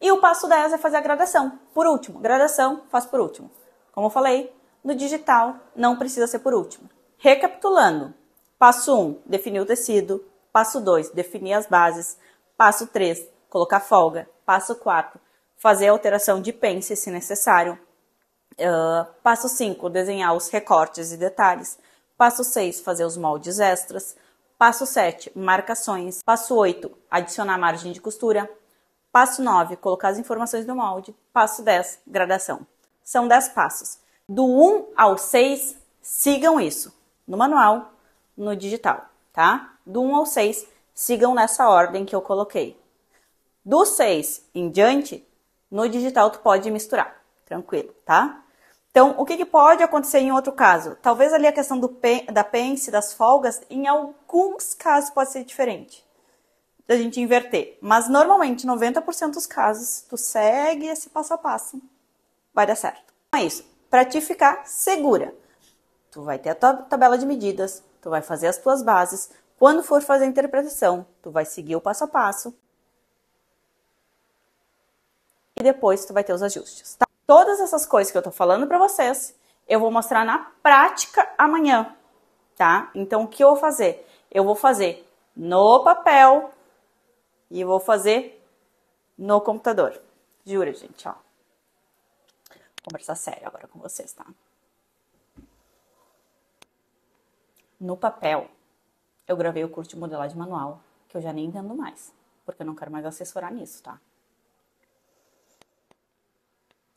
E o passo 10 é fazer a gradação. Por último, gradação, faz por último. Como eu falei, no digital não precisa ser por último. Recapitulando, passo 1, definir o tecido. Passo 2, definir as bases. Passo 3, colocar folga. Passo 4, fazer a alteração de pence se necessário. Passo 5, desenhar os recortes e detalhes. Passo 6, fazer os moldes extras. Passo 7, marcações. Passo 8, adicionar margem de costura. Passo 9, colocar as informações do molde. Passo 10, gradação. São 10 passos. Do 1 ao 6, sigam isso. No manual, no digital, tá? Do 1 ao 6, sigam nessa ordem que eu coloquei. Do 6 em diante, no digital tu pode misturar. Tranquilo, tá? Então, o que pode acontecer em outro caso? Talvez ali a questão da pence, das folgas, em alguns casos pode ser diferente. Da gente inverter. Mas normalmente, 90% dos casos, tu segue esse passo a passo, vai dar certo. Então é isso. Para te ficar segura, tu vai ter a tua tabela de medidas, tu vai fazer as tuas bases. Quando for fazer a interpretação, tu vai seguir o passo a passo. E depois tu vai ter os ajustes, tá? Todas essas coisas que eu tô falando para vocês, eu vou mostrar na prática amanhã, tá? Então, o que eu vou fazer? Eu vou fazer no papel e vou fazer no computador. Juro, gente, ó. Vou conversar sério agora com vocês, tá? No papel, eu gravei o curso de modelagem manual, que eu já nem vendo mais, porque eu não quero mais assessorar nisso, tá?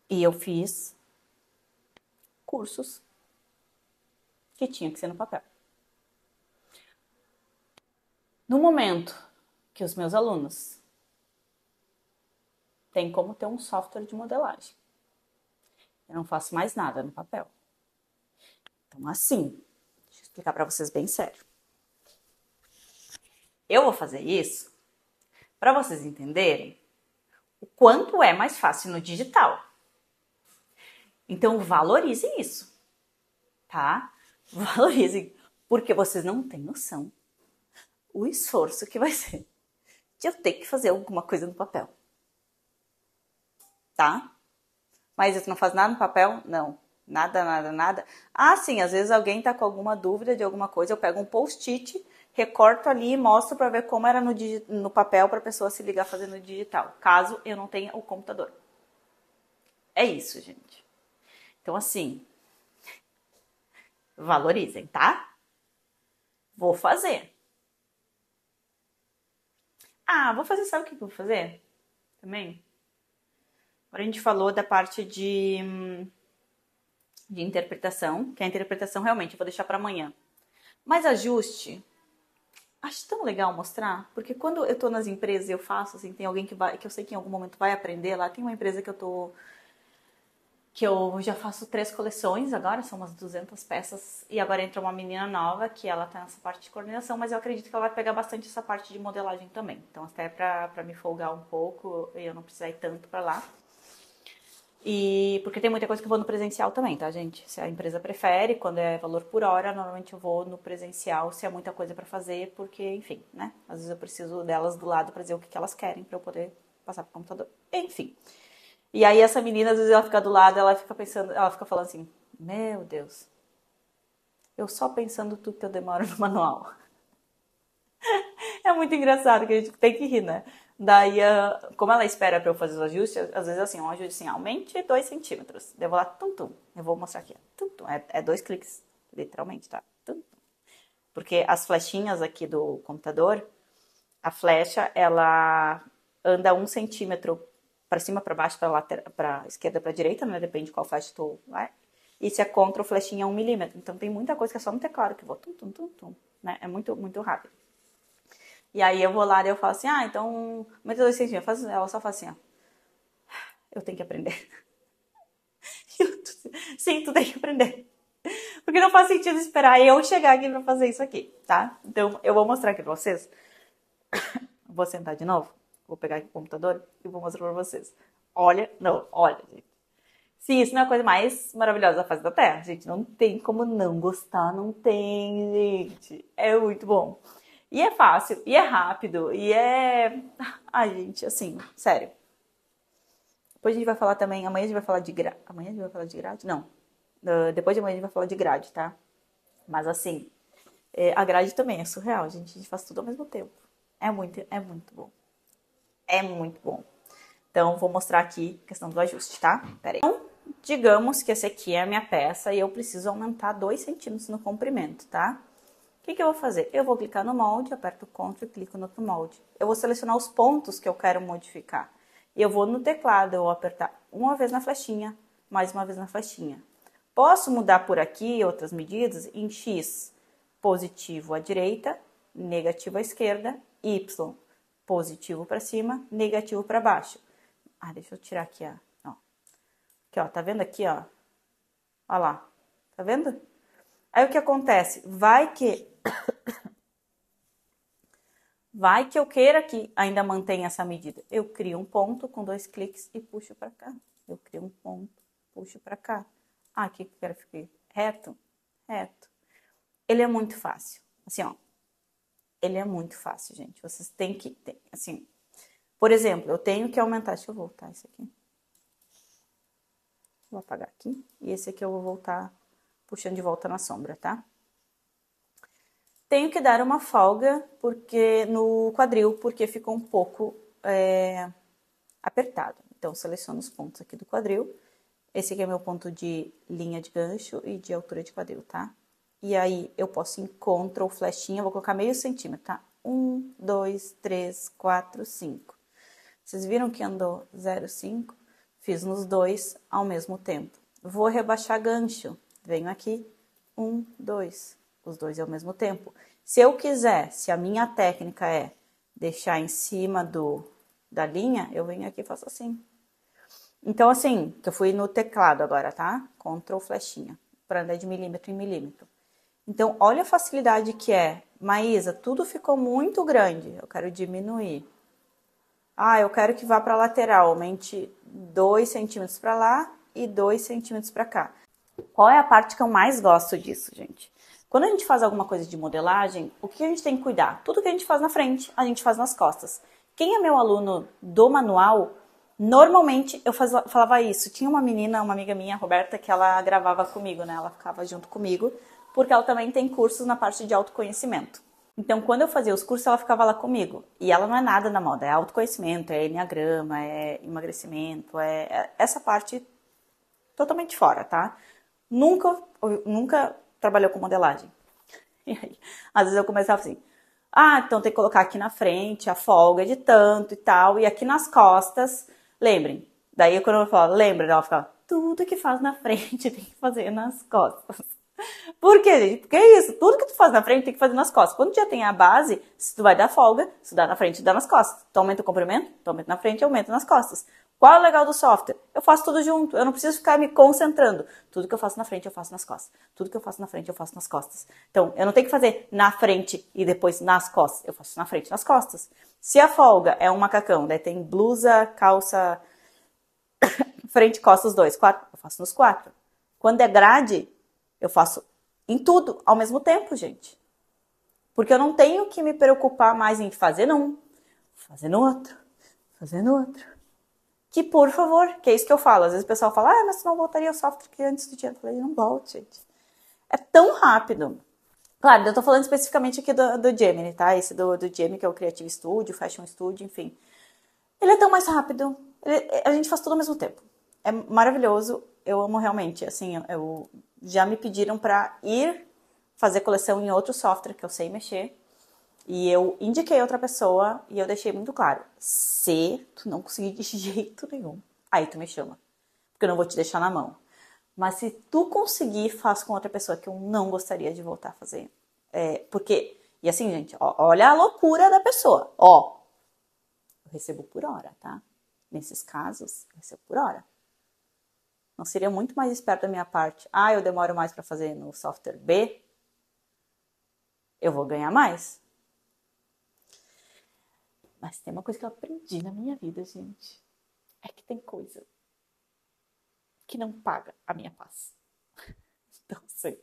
E eu fiz cursos que tinha que ser no papel. No momento que os meus alunos têm como ter um software de modelagem, eu não faço mais nada no papel. Então, assim, deixa eu explicar para vocês bem sério. Eu vou fazer isso para vocês entenderem o quanto é mais fácil no digital. Então, valorizem isso, tá? Valorizem, porque vocês não têm noção o esforço que vai ser de eu ter que fazer alguma coisa no papel. Tá? Mas você não faz nada no papel? Não. Nada, nada, nada. Ah, sim, às vezes alguém tá com alguma dúvida de alguma coisa, eu pego um post-it, recorto ali e mostro para ver como era no papel para a pessoa se ligar fazendo no digital, caso eu não tenha o computador. É isso, gente. Então, assim, valorizem, tá? Vou fazer. Ah, vou fazer, sabe o que eu vou fazer? Também? Agora a gente falou da parte de interpretação, que a interpretação realmente eu vou deixar para amanhã. Mas ajuste, acho tão legal mostrar, porque quando eu tô nas empresas e eu faço, assim, tem alguém que eu sei que em algum momento vai aprender lá, tem uma empresa que eu já faço 3 coleções agora, são umas 200 peças, e agora entra uma menina nova, que ela tá nessa parte de coordenação, mas eu acredito que ela vai pegar bastante essa parte de modelagem também. Então até pra me folgar um pouco e eu não precisar ir tanto pra lá. E porque tem muita coisa que eu vou no presencial também, tá, gente? Se a empresa prefere, quando é valor por hora, normalmente eu vou no presencial se é muita coisa pra fazer, porque, enfim, né? Às vezes eu preciso delas do lado pra dizer o que elas querem pra eu poder passar pro computador. Enfim. E aí essa menina, às vezes ela fica do lado, ela fica pensando, ela fica falando assim: "Meu Deus. Eu só pensando tudo que eu demoro no manual". É muito engraçado que a gente tem que rir, né? Daí, como ela espera pra eu fazer os ajustes, às vezes assim, um ajuste assim, aumente 2 centímetros. Daí eu vou lá, tum, tum. Eu vou mostrar aqui, ó, tum, tum. É 2 cliques, literalmente, tá? Tum, tum. Porque as flechinhas aqui do computador, a flecha, ela anda 1 centímetro pra cima, pra baixo, pra esquerda, pra direita, né? Depende de qual flecha tu vai. E se é contra, o flechinha é 1 milímetro. Então tem muita coisa que é só no teclado que eu vou tum, tum, tum, tum. Né? É muito, muito rápido. E aí eu vou lá e eu falo assim, ah, então, aumenta 2 centímetros. Ela só fala assim, ó, eu tenho que aprender. Sim, tu tem que aprender. Porque não faz sentido esperar eu chegar aqui pra fazer isso aqui, tá? Então, eu vou mostrar aqui pra vocês. Vou sentar de novo, vou pegar aqui o computador e vou mostrar pra vocês. Olha, não, olha, gente. Se isso não é a coisa mais maravilhosa da face da Terra, gente, não tem como não gostar, não tem, gente. É muito bom. E é fácil, e é rápido, e é... Ai, gente, assim, sério. Depois a gente vai falar também, amanhã a gente vai falar de grade. Amanhã a gente vai falar de grade? Não. Depois de amanhã a gente vai falar de grade, tá? Mas assim, a grade também é surreal, gente. A gente faz tudo ao mesmo tempo. É muito bom. É muito bom. Então, vou mostrar aqui a questão do ajuste, tá? Pera aí. Então, digamos que essa aqui é a minha peça e eu preciso aumentar 2 centímetros no comprimento, tá? O que eu vou fazer? Eu vou clicar no molde, aperto Ctrl e clico no outro molde. Eu vou selecionar os pontos que eu quero modificar. E eu vou no teclado, eu vou apertar uma vez na flechinha, mais uma vez na flechinha. Posso mudar por aqui outras medidas em X, positivo à direita, negativo à esquerda, Y, positivo para cima, negativo para baixo. Ah, deixa eu tirar aqui, ó. Aqui, ó, tá vendo aqui, ó? Ó lá, tá vendo? Aí o que acontece? Vai que eu queira que ainda mantenha essa medida. Eu crio um ponto com 2 cliques e puxo para cá. Eu crio um ponto, puxo para cá. Ah, aqui que eu quero ficar reto, reto. Ele é muito fácil. Assim, ó. Ele é muito fácil, gente. Vocês têm que, assim, por exemplo, eu tenho que aumentar. Deixa eu voltar isso aqui. Vou apagar aqui. E esse aqui eu vou voltar puxando de volta na sombra, tá? Tenho que dar uma folga porque no quadril, porque ficou um pouco apertado. Então, seleciono os pontos aqui do quadril. Esse aqui é meu ponto de linha de gancho e de altura de quadril, tá? E aí eu posso ir em Ctrl, flechinha, vou colocar meio centímetro, tá? 1, 2, 3, 4, 5. Vocês viram que andou 0,5? Fiz nos dois ao mesmo tempo. Vou rebaixar gancho. Venho aqui, 1, 2. Os dois ao mesmo tempo. Se eu quiser, se a minha técnica é deixar em cima da linha, eu venho aqui e faço assim. Então, assim, que eu fui no teclado agora, tá? Ctrl flechinha, para andar de milímetro em milímetro. Então, olha a facilidade que é. Maísa, tudo ficou muito grande, eu quero diminuir. Ah, eu quero que vá para a lateral, aumente 2 centímetros para lá e 2 centímetros para cá. Qual é a parte que eu mais gosto disso, gente? Quando a gente faz alguma coisa de modelagem, o que a gente tem que cuidar? Tudo que a gente faz na frente, a gente faz nas costas. Quem é meu aluno do manual, normalmente eu falava isso. Tinha uma menina, uma amiga minha, Roberta, que ela gravava comigo, né? Ela ficava junto comigo, porque ela também tem cursos na parte de autoconhecimento. Então, quando eu fazia os cursos, ela ficava lá comigo. E ela não é nada na moda, é autoconhecimento, é enneagrama, é emagrecimento, é essa parte totalmente fora, tá? Nunca trabalhou com modelagem. E aí, às vezes eu começava assim, então tem que colocar aqui na frente a folga de tanto e tal, e aqui nas costas, lembrem. Daí quando eu falo, lembra, ela ficava, tudo que faz na frente tem que fazer nas costas. Por quê, gente? Porque é isso, tudo que tu faz na frente tem que fazer nas costas. Quando tu já tem a base, se tu vai dar folga, se tu dá na frente, dá nas costas. Tu aumenta o comprimento, tu aumenta na frente, aumenta nas costas. Qual é o legal do software? Eu faço tudo junto, eu não preciso ficar me concentrando. Tudo que eu faço na frente, eu faço nas costas. Tudo que eu faço na frente, eu faço nas costas. Então, eu não tenho que fazer na frente e depois nas costas. Eu faço na frente e nas costas. Se a folga é um macacão, daí tem blusa, calça, frente, costas, 2, 4, eu faço nos 4. Quando é grade, eu faço em tudo ao mesmo tempo, gente. Porque eu não tenho que me preocupar mais em fazer num, fazer no outro, fazer no outro. Que, por favor, que é isso que eu falo. Às vezes o pessoal fala, mas tu não voltaria ao software que antes do dia. Eu falei, não volte, gente. É tão rápido. Claro, eu tô falando especificamente aqui do Gemini, tá? Esse do Gemini, que é o Creative Studio, Fashion Studio, enfim. Ele é tão mais rápido. A gente faz tudo ao mesmo tempo. É maravilhoso. Eu amo realmente. Assim, já me pediram pra ir fazer coleção em outro software que eu sei mexer. E eu indiquei outra pessoa e eu deixei muito claro. Se tu não conseguir de jeito nenhum, aí tu me chama. Porque eu não vou te deixar na mão. Mas se tu conseguir, faz com outra pessoa que eu não gostaria de voltar a fazer. Porque, e assim, gente, olha a loucura da pessoa. Eu recebo por hora, tá? Nesses casos, eu recebo por hora. Não seria muito mais esperto da minha parte? Eu demoro mais para fazer no software B? Eu vou ganhar mais? Mas tem uma coisa que eu aprendi na minha vida, gente. É que tem coisa que não paga a minha paz. Então, assim,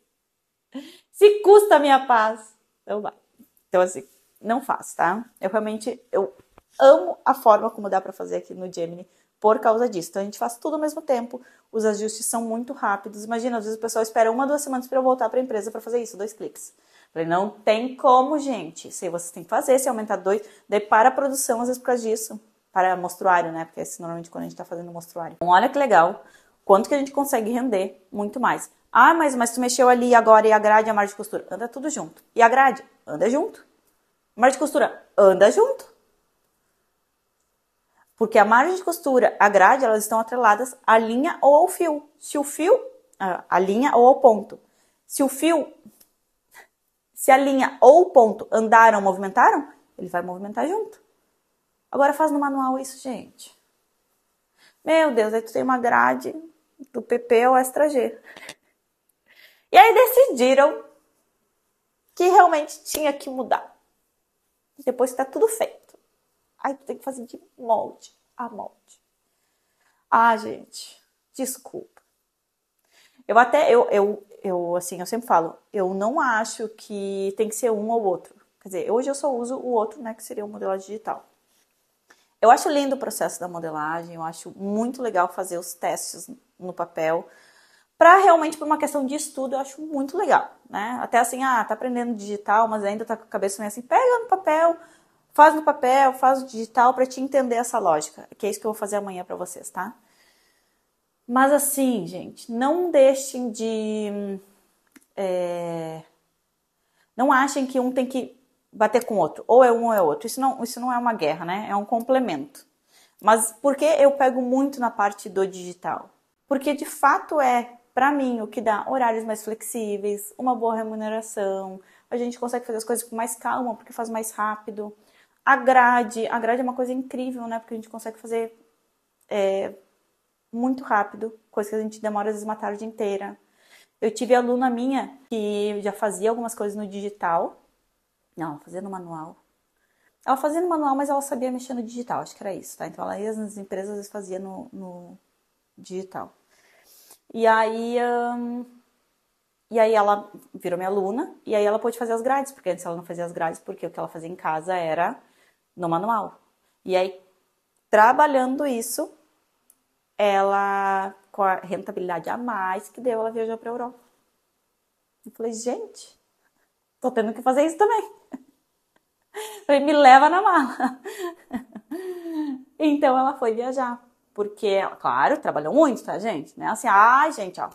se custa a minha paz, então vai. Então, assim, não faço, tá? Eu amo a forma como dá pra fazer aqui no Gemini por causa disso. Então, a gente faz tudo ao mesmo tempo. Os ajustes são muito rápidos. Imagina, às vezes o pessoal espera 1 a 2 semanas pra eu voltar pra empresa pra fazer isso, 2 cliques. Falei, não tem como, gente. Se vocês têm que fazer, se aumentar 2, daí para a produção, às vezes por causa disso. Para mostruário, né? Porque esse normalmente quando a gente tá fazendo mostruário. Então, olha que legal. Quanto que a gente consegue render muito mais. Mas tu mexeu ali agora e a grade e a margem de costura. Anda tudo junto. E a grade? Anda junto. A margem de costura? Anda junto. Porque a margem de costura, a grade, elas estão atreladas à linha ou ao fio. Se o fio, a linha ou ao ponto. Se a linha ou o ponto andaram, movimentaram, ele vai movimentar junto. Agora faz no manual isso, gente. Meu Deus, aí tu tem uma grade do PP ao Extra G. E aí decidiram que realmente tinha que mudar. Depois que tá tudo feito. Aí tu tem que fazer de molde a molde. Gente, desculpa. Eu sempre falo, eu não acho que tem que ser um ou outro. Quer dizer, hoje eu só uso o outro, né, que seria o modelagem digital. Eu acho lindo o processo da modelagem, eu acho muito legal fazer os testes no papel. Para realmente, por uma questão de estudo, eu acho muito legal, né? Até assim, tá aprendendo digital, mas ainda tá com a cabeça meio assim, pega no papel, faz o digital para te entender essa lógica. Que é isso que eu vou fazer amanhã para vocês, tá? Mas assim, gente, não deixem de Não achem que um tem que bater com o outro, ou é um ou é outro. Isso não é uma guerra, né? É um complemento. Mas por que eu pego muito na parte do digital? Porque de fato para mim, o que dá horários mais flexíveis, uma boa remuneração, a gente consegue fazer as coisas com mais calma, porque faz mais rápido. A grade é uma coisa incrível, né? Porque a gente consegue fazer muito rápido, coisa que a gente demora às vezes uma tarde inteira. Eu tive aluna minha que já fazia algumas coisas no digital. Não, ela fazia no manual. Ela fazia no manual, mas ela sabia mexer no digital, acho que era isso, tá? Então ela ia nas empresas, às vezes fazia no digital. E aí ela virou minha aluna, e aí ela pôde fazer as grades, porque antes ela não fazia as grades, porque o que ela fazia em casa era no manual. E aí, trabalhando isso, ela, com a rentabilidade a mais que deu, ela viajou para a Europa. Eu falei, gente, tô tendo que fazer isso também. Eu falei, me leva na mala. Então ela foi viajar, porque ela, claro, trabalhou muito, tá, gente? Né? Assim, gente, ó,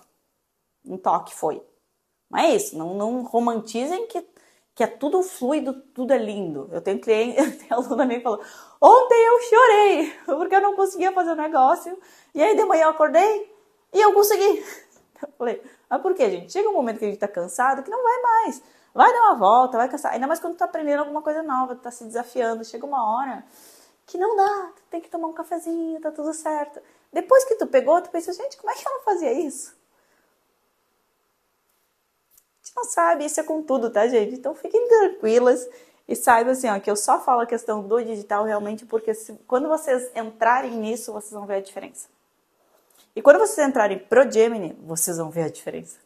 um toque foi. Não é isso, não romantizem que é tudo fluido, tudo é lindo. Eu tenho cliente, eu tenho aluna minha que falou, ontem eu chorei, porque eu não conseguia fazer o negócio, e aí de manhã eu acordei e eu consegui. Eu falei, mas por quê, gente? Chega um momento que a gente tá cansado que não vai mais. Vai dar uma volta, vai cansar. Ainda mais quando tu tá aprendendo alguma coisa nova, tu tá se desafiando. Chega uma hora que não dá, tu tem que tomar um cafezinho, tá tudo certo. Depois que tu pegou, tu pensa, gente, como é que eu não fazia isso? A gente não sabe, isso é com tudo, tá, gente? Então fiquem tranquilas e saibam assim, ó, que eu só falo a questão do digital realmente porque quando vocês entrarem nisso, vocês vão ver a diferença. E quando vocês entrarem pro Gemini, vocês vão ver a diferença.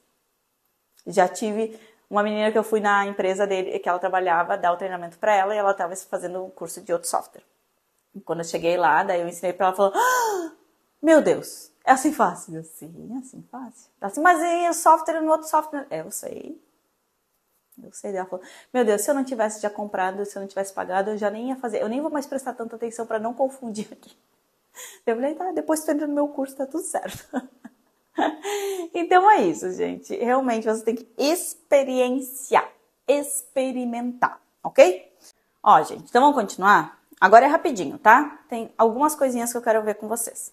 Já tive uma menina que eu fui na empresa dele, que ela trabalhava, dar o treinamento para ela e ela estava fazendo um curso de outro software. E quando eu cheguei lá, daí eu ensinei para ela, ela falou, meu Deus, é assim fácil. Eu, sim, é assim fácil. Ela assim, mas e o software no outro software? Eu sei. Ela falou, meu Deus, se eu não tivesse já comprado, se eu não tivesse pagado, eu já nem ia fazer, eu nem vou mais prestar tanta atenção para não confundir aqui. Eu falei, tá, depois tu entra no meu curso, tá tudo certo. Então é isso, gente. Realmente você tem que experienciar, experimentar, ok? Ó, gente, então vamos continuar? Agora é rapidinho, tá? Tem algumas coisinhas que eu quero ver com vocês.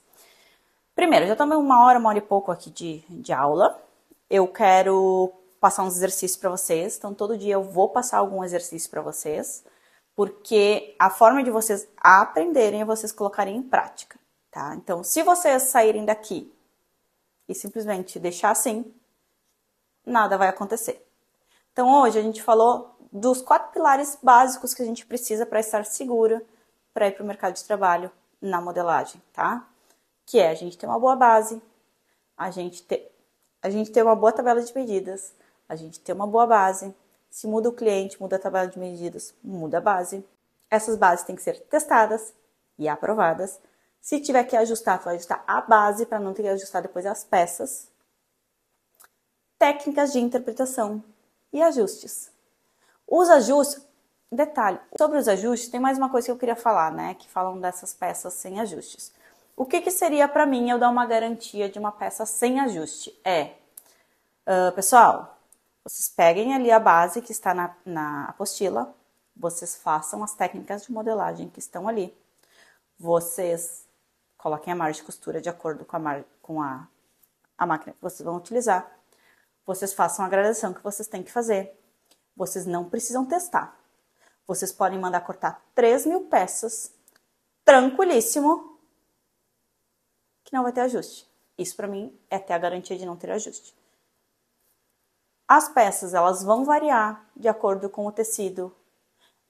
Primeiro, já tomei uma hora e pouco aqui de aula. Eu quero passar uns exercícios para vocês. Então, todo dia eu vou passar algum exercício para vocês. Porque a forma de vocês aprenderem é vocês colocarem em prática, tá? Então, se vocês saírem daqui e simplesmente deixar assim, nada vai acontecer. Então, hoje a gente falou dos 4 pilares básicos que a gente precisa para estar segura para ir para o mercado de trabalho na modelagem, tá? Que é a gente ter uma boa base, a gente ter uma boa tabela de medidas, a gente ter uma boa base. Se muda o cliente, muda a tabela de medidas, muda a base. Essas bases têm que ser testadas e aprovadas. Se tiver que ajustar, tu vai ajustar a base para não ter que ajustar depois as peças. Técnicas de interpretação e ajustes. Os ajustes, detalhe, sobre os ajustes, tem mais uma coisa que eu queria falar, né? Que falam dessas peças sem ajustes. O que seria para mim eu dar uma garantia de uma peça sem ajuste? Pessoal, vocês peguem ali a base que está na apostila, vocês façam as técnicas de modelagem que estão ali. Vocês coloquem a margem de costura de acordo com a máquina que vocês vão utilizar. Vocês façam a gradação que vocês têm que fazer. Vocês não precisam testar. Vocês podem mandar cortar 3.000 peças, tranquilíssimo, que não vai ter ajuste. Isso para mim é ter a garantia de não ter ajuste. As peças, elas vão variar de acordo com o tecido,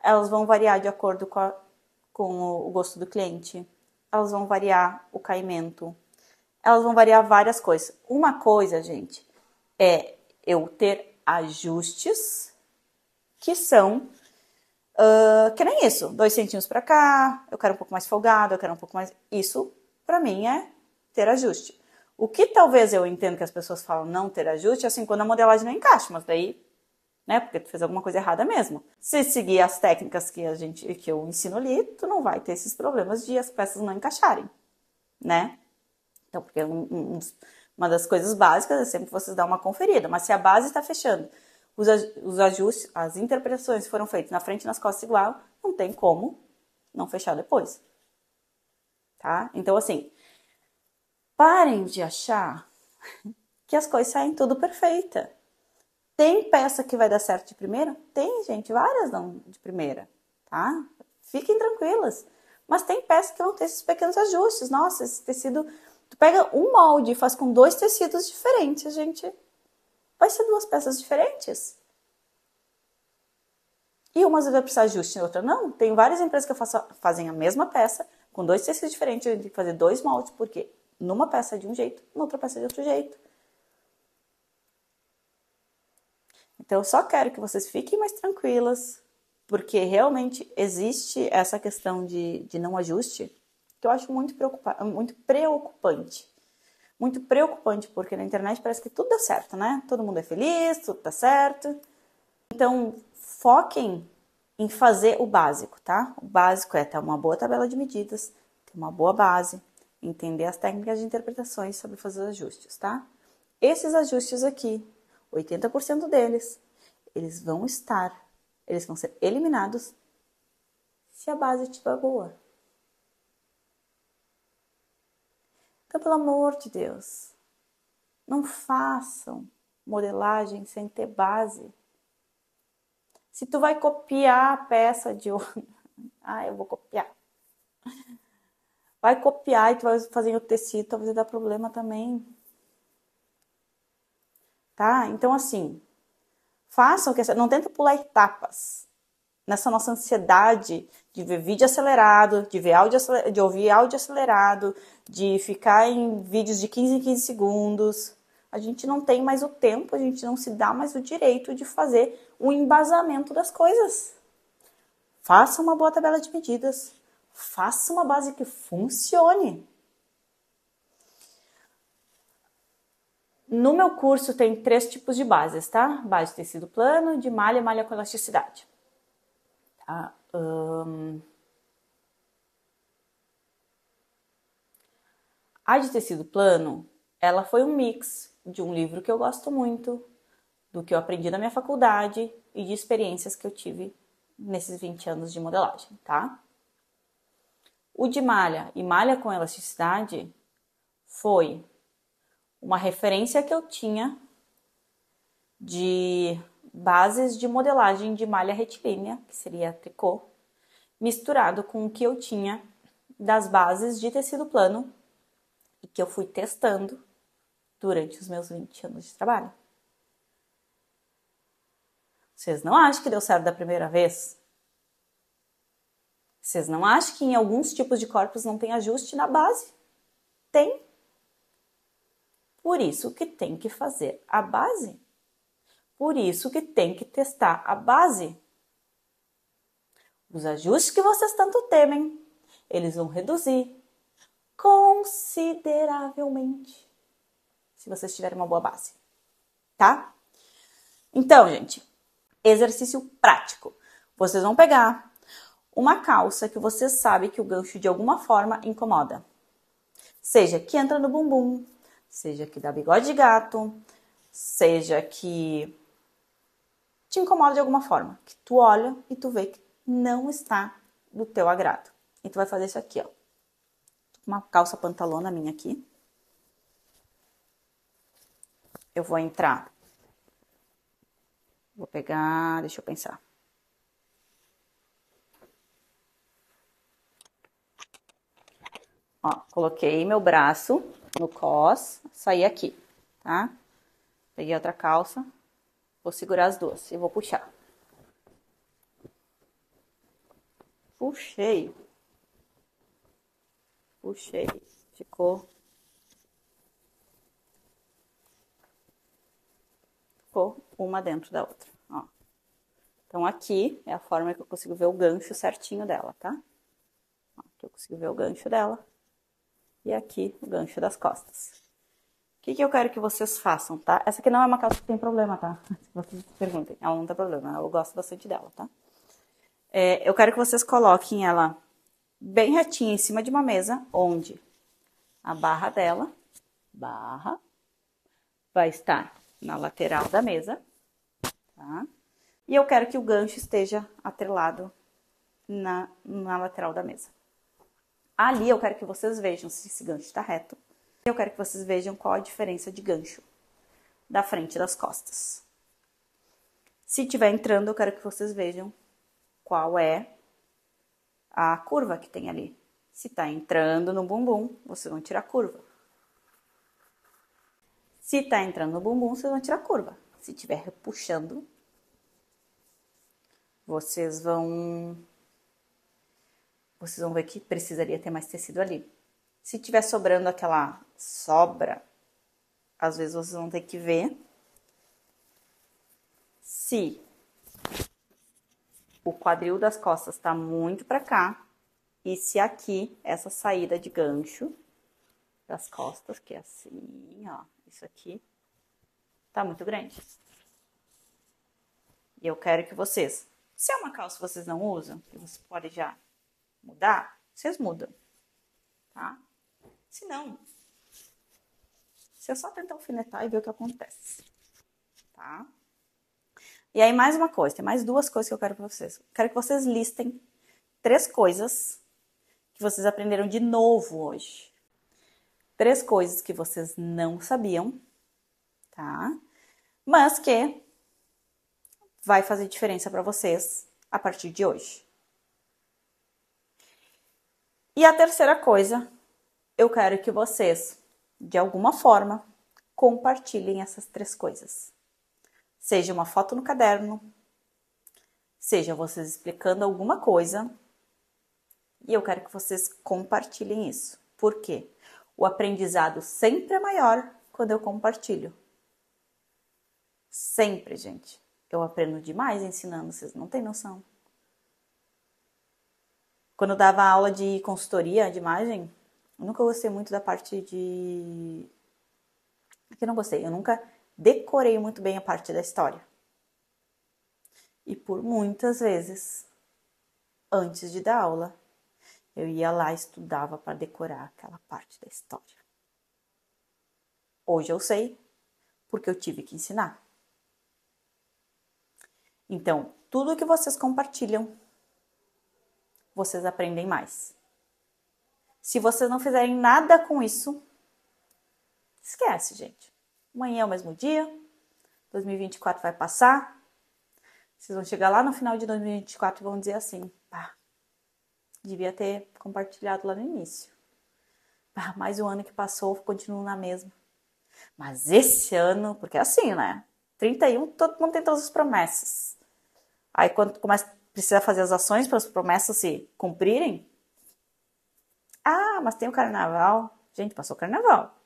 elas vão variar de acordo com o gosto do cliente, elas vão variar o caimento, elas vão variar várias coisas. Uma coisa, gente, é eu ter ajustes que são, que nem isso, 2 centímetros para cá, eu quero um pouco mais folgado, eu quero um pouco mais... Isso, para mim, é ter ajuste. O que talvez eu entendo que as pessoas falam não ter ajuste, é assim, quando a modelagem não encaixa, mas daí, né, porque tu fez alguma coisa errada mesmo. Se seguir as técnicas que eu ensino ali, tu não vai ter esses problemas de as peças não encaixarem, né? Então, porque Uma das coisas básicas é sempre vocês dar uma conferida, mas se a base está fechando, os ajustes, as interpretações foram feitas na frente e nas costas igual, não tem como não fechar depois. Tá? Então, assim, parem de achar que as coisas saem tudo perfeita. Tem peça que vai dar certo de primeira? Tem, gente, várias não de primeira, tá? Fiquem tranquilas. Mas tem peças que vão ter esses pequenos ajustes. Nossa, esse tecido... Tu pega um molde e faz com 2 tecidos diferentes, gente. Vai ser 2 peças diferentes. E umas vai precisar de ajuste e outra não. Tem várias empresas que fazem a mesma peça com 2 tecidos diferentes. A gente tem que fazer 2 moldes, porque numa peça é de um jeito, na outra peça é de outro jeito. Então, eu só quero que vocês fiquem mais tranquilas, porque realmente existe essa questão de não ajuste, que eu acho muito preocupante. Muito preocupante, porque na internet parece que tudo dá certo, né? Todo mundo é feliz, tudo dá certo. Então, foquem em fazer o básico, tá? O básico é ter uma boa tabela de medidas, ter uma boa base, entender as técnicas de interpretações sobre fazer os ajustes, tá? Esses ajustes aqui, 80% deles, eles vão ser eliminados se a base estiver boa. Então, pelo amor de Deus, não façam modelagem sem ter base. Se tu vai copiar a peça de outro... eu vou copiar. Vai copiar e tu vai fazer o tecido, talvez vai dar problema também. Tá? Então, assim, façam que... Não tenta pular etapas. Nessa nossa ansiedade de ver vídeo acelerado, de ouvir áudio acelerado, de ficar em vídeos de 15 em 15 segundos. A gente não tem mais o tempo, a gente não se dá mais o direito de fazer o embasamento das coisas. Faça uma boa tabela de medidas. Faça uma base que funcione. No meu curso tem 3 tipos de bases, tá? Base de tecido plano, de malha e malha com elasticidade. Tá? A de tecido plano, ela foi um mix de um livro que eu gosto muito, do que eu aprendi na minha faculdade e de experiências que eu tive nesses 20 anos de modelagem, tá? O de malha e malha com elasticidade foi uma referência que eu tinha de bases de modelagem de malha retilínea, que seria tricô, misturado com o que eu tinha das bases de tecido plano e que eu fui testando durante os meus 20 anos de trabalho. Vocês não acham que deu certo da primeira vez? Vocês não acham que em alguns tipos de corpos não tem ajuste na base? Tem. Por isso que tem que fazer a base. Por isso que tem que testar a base. Os ajustes que vocês tanto temem, eles vão reduzir consideravelmente se vocês tiverem uma boa base, tá? Então, gente, exercício prático. Vocês vão pegar uma calça que você sabe que o gancho de alguma forma incomoda. Seja que entra no bumbum, seja que dá bigode de gato, seja que te incomoda de alguma forma. Que tu olha e tu vê que não está do teu agrado. E tu vai fazer isso aqui, ó. Uma calça pantalona minha aqui. Eu vou entrar. Vou pegar, deixa eu pensar. Ó, coloquei meu braço no cos, saí aqui, tá? Peguei outra calça, vou segurar as duas e vou puxar. Puxei. Puxei. Ficou uma dentro da outra, ó. Então, aqui é a forma que eu consigo ver o gancho certinho dela, tá? Ó, aqui eu consigo ver o gancho dela. E aqui o gancho das costas. O que eu quero que vocês façam, tá? Essa aqui não é uma calça que tem problema, tá? Se vocês perguntem, ela não tem problema, eu gosto bastante dela, tá? Eu quero que vocês coloquem ela bem retinha em cima de uma mesa, onde a barra dela, vai estar na lateral da mesa, tá? E eu quero que o gancho esteja atrelado na lateral da mesa. Ali eu quero que vocês vejam se esse gancho está reto. Eu quero que vocês vejam qual a diferença de gancho da frente e das costas. Se estiver entrando, eu quero que vocês vejam qual é a curva que tem ali. Se está entrando no bumbum, vocês vão tirar a curva. Se está entrando no bumbum, vocês vão tirar a curva. Se estiver puxando, vocês vão ver que precisaria ter mais tecido ali. Se tiver sobrando aquela sobra, às vezes vocês vão ter que ver se o quadril das costas está muito para cá e se aqui, essa saída de gancho das costas, que é assim, ó, isso aqui, tá muito grande. E eu quero que vocês, se é uma calça que vocês não usam, que vocês podem já mudar, vocês mudam, tá? Se não, se eu só tentar alfinetar e ver o que acontece, tá? E aí, mais uma coisa, tem mais duas coisas que eu quero pra vocês. Quero que vocês listem 3 coisas que vocês aprenderam de novo hoje. 3 coisas que vocês não sabiam, tá? Mas que vai fazer diferença pra vocês a partir de hoje. E a terceira coisa, eu quero que vocês, de alguma forma, compartilhem essas 3 coisas. Seja uma foto no caderno, seja vocês explicando alguma coisa, e eu quero que vocês compartilhem isso. Por quê? O aprendizado sempre é maior quando eu compartilho. Sempre, gente. Eu aprendo demais ensinando, vocês não têm noção. Quando eu dava aula de consultoria de imagem, eu nunca gostei muito da parte de... Aqui eu não gostei, eu nunca decorei muito bem a parte da história. E por muitas vezes, antes de dar aula, eu ia lá e estudava para decorar aquela parte da história. Hoje eu sei, porque eu tive que ensinar. Então, tudo que vocês compartilham, vocês aprendem mais. Se vocês não fizerem nada com isso, esquece, gente. Amanhã é o mesmo dia, 2024 vai passar, vocês vão chegar lá no final de 2024 e vão dizer assim, pá, devia ter compartilhado lá no início. Pá, mais um ano que passou, continuo na mesma. Mas esse ano, porque é assim, né? 31, todo mundo tem todas as promessas. Aí quando precisa fazer as ações para as promessas se cumprirem, ah, mas tem o carnaval. Gente, passou o carnaval.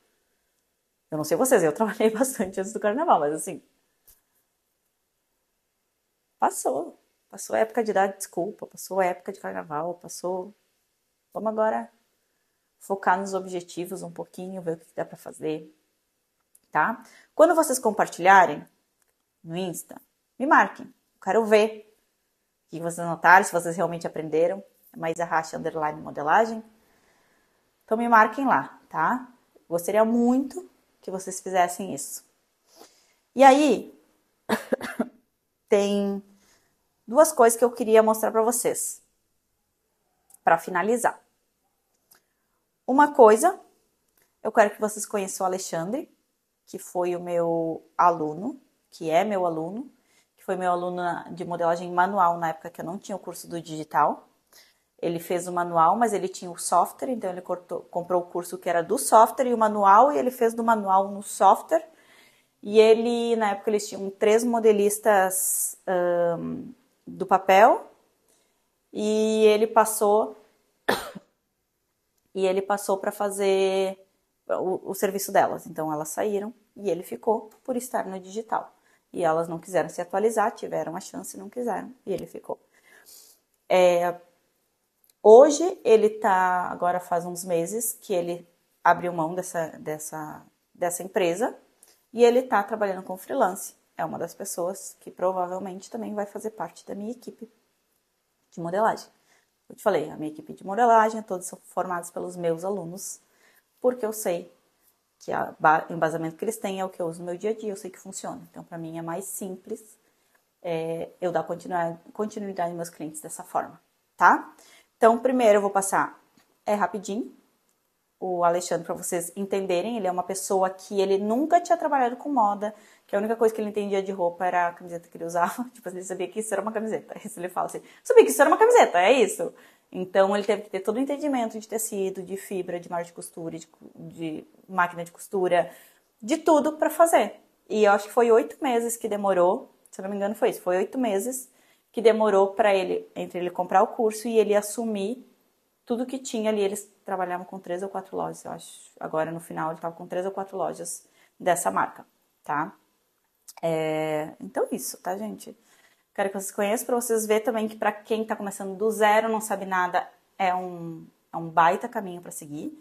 Eu não sei vocês, eu trabalhei bastante antes do carnaval, mas assim, passou. Passou a época de dar desculpa, passou a época de carnaval, passou. Vamos agora focar nos objetivos um pouquinho, ver o que dá para fazer, tá? Quando vocês compartilharem no Insta, me marquem. Quero ver o que vocês notaram, se vocês realmente aprenderam. Maísa Racha _ modelagem. Então me marquem lá, tá? Gostaria muito que vocês fizessem isso. E aí, tem 2 coisas que eu queria mostrar para vocês, para finalizar. Uma coisa, eu quero que vocês conheçam o Alexandre, que foi o meu aluno, que é meu aluno, que foi meu aluno de modelagem manual na época que eu não tinha o curso do digital. Ele fez o manual, mas ele tinha o software, então ele comprou o curso que era do software e o manual, e ele fez do manual no software. E ele, na época, eles tinham 3 modelistas do papel, e ele passou para fazer o serviço delas. Então, elas saíram e ele ficou por estar no digital. E elas não quiseram se atualizar, tiveram a chance e não quiseram, e ele ficou. Hoje, ele tá, agora faz uns meses, que ele abriu mão dessa empresa, e ele tá trabalhando com freelance. É uma das pessoas que provavelmente também vai fazer parte da minha equipe de modelagem. Eu te falei, a minha equipe de modelagem, todos são formados pelos meus alunos, porque eu sei que o embasamento que eles têm é o que eu uso no meu dia a dia, eu sei que funciona. Então, para mim é mais simples eu dar continuidade aos meus clientes dessa forma, tá? Então, primeiro eu vou passar rapidinho o Alexandre para vocês entenderem. Ele é uma pessoa que ele nunca tinha trabalhado com moda, que a única coisa que ele entendia de roupa era a camiseta que ele usava. Tipo, ele sabia que isso era uma camiseta. Isso ele fala assim, sabia que isso era uma camiseta, é isso. Então, ele teve que ter todo o entendimento de tecido, de fibra, de marca de costura, de máquina de costura, de tudo para fazer. E eu acho que foi 8 meses que demorou, se eu não me engano foi isso, foi 8 meses que demorou para ele, entre ele comprar o curso e ele assumir tudo que tinha ali. Eles trabalhavam com 3 ou 4 lojas, eu acho. Agora, no final, ele estava com 3 ou 4 lojas dessa marca, tá? Então, isso, tá, gente? Quero que vocês conheçam, para vocês verem também que para quem está começando do zero, não sabe nada, é um baita caminho para seguir.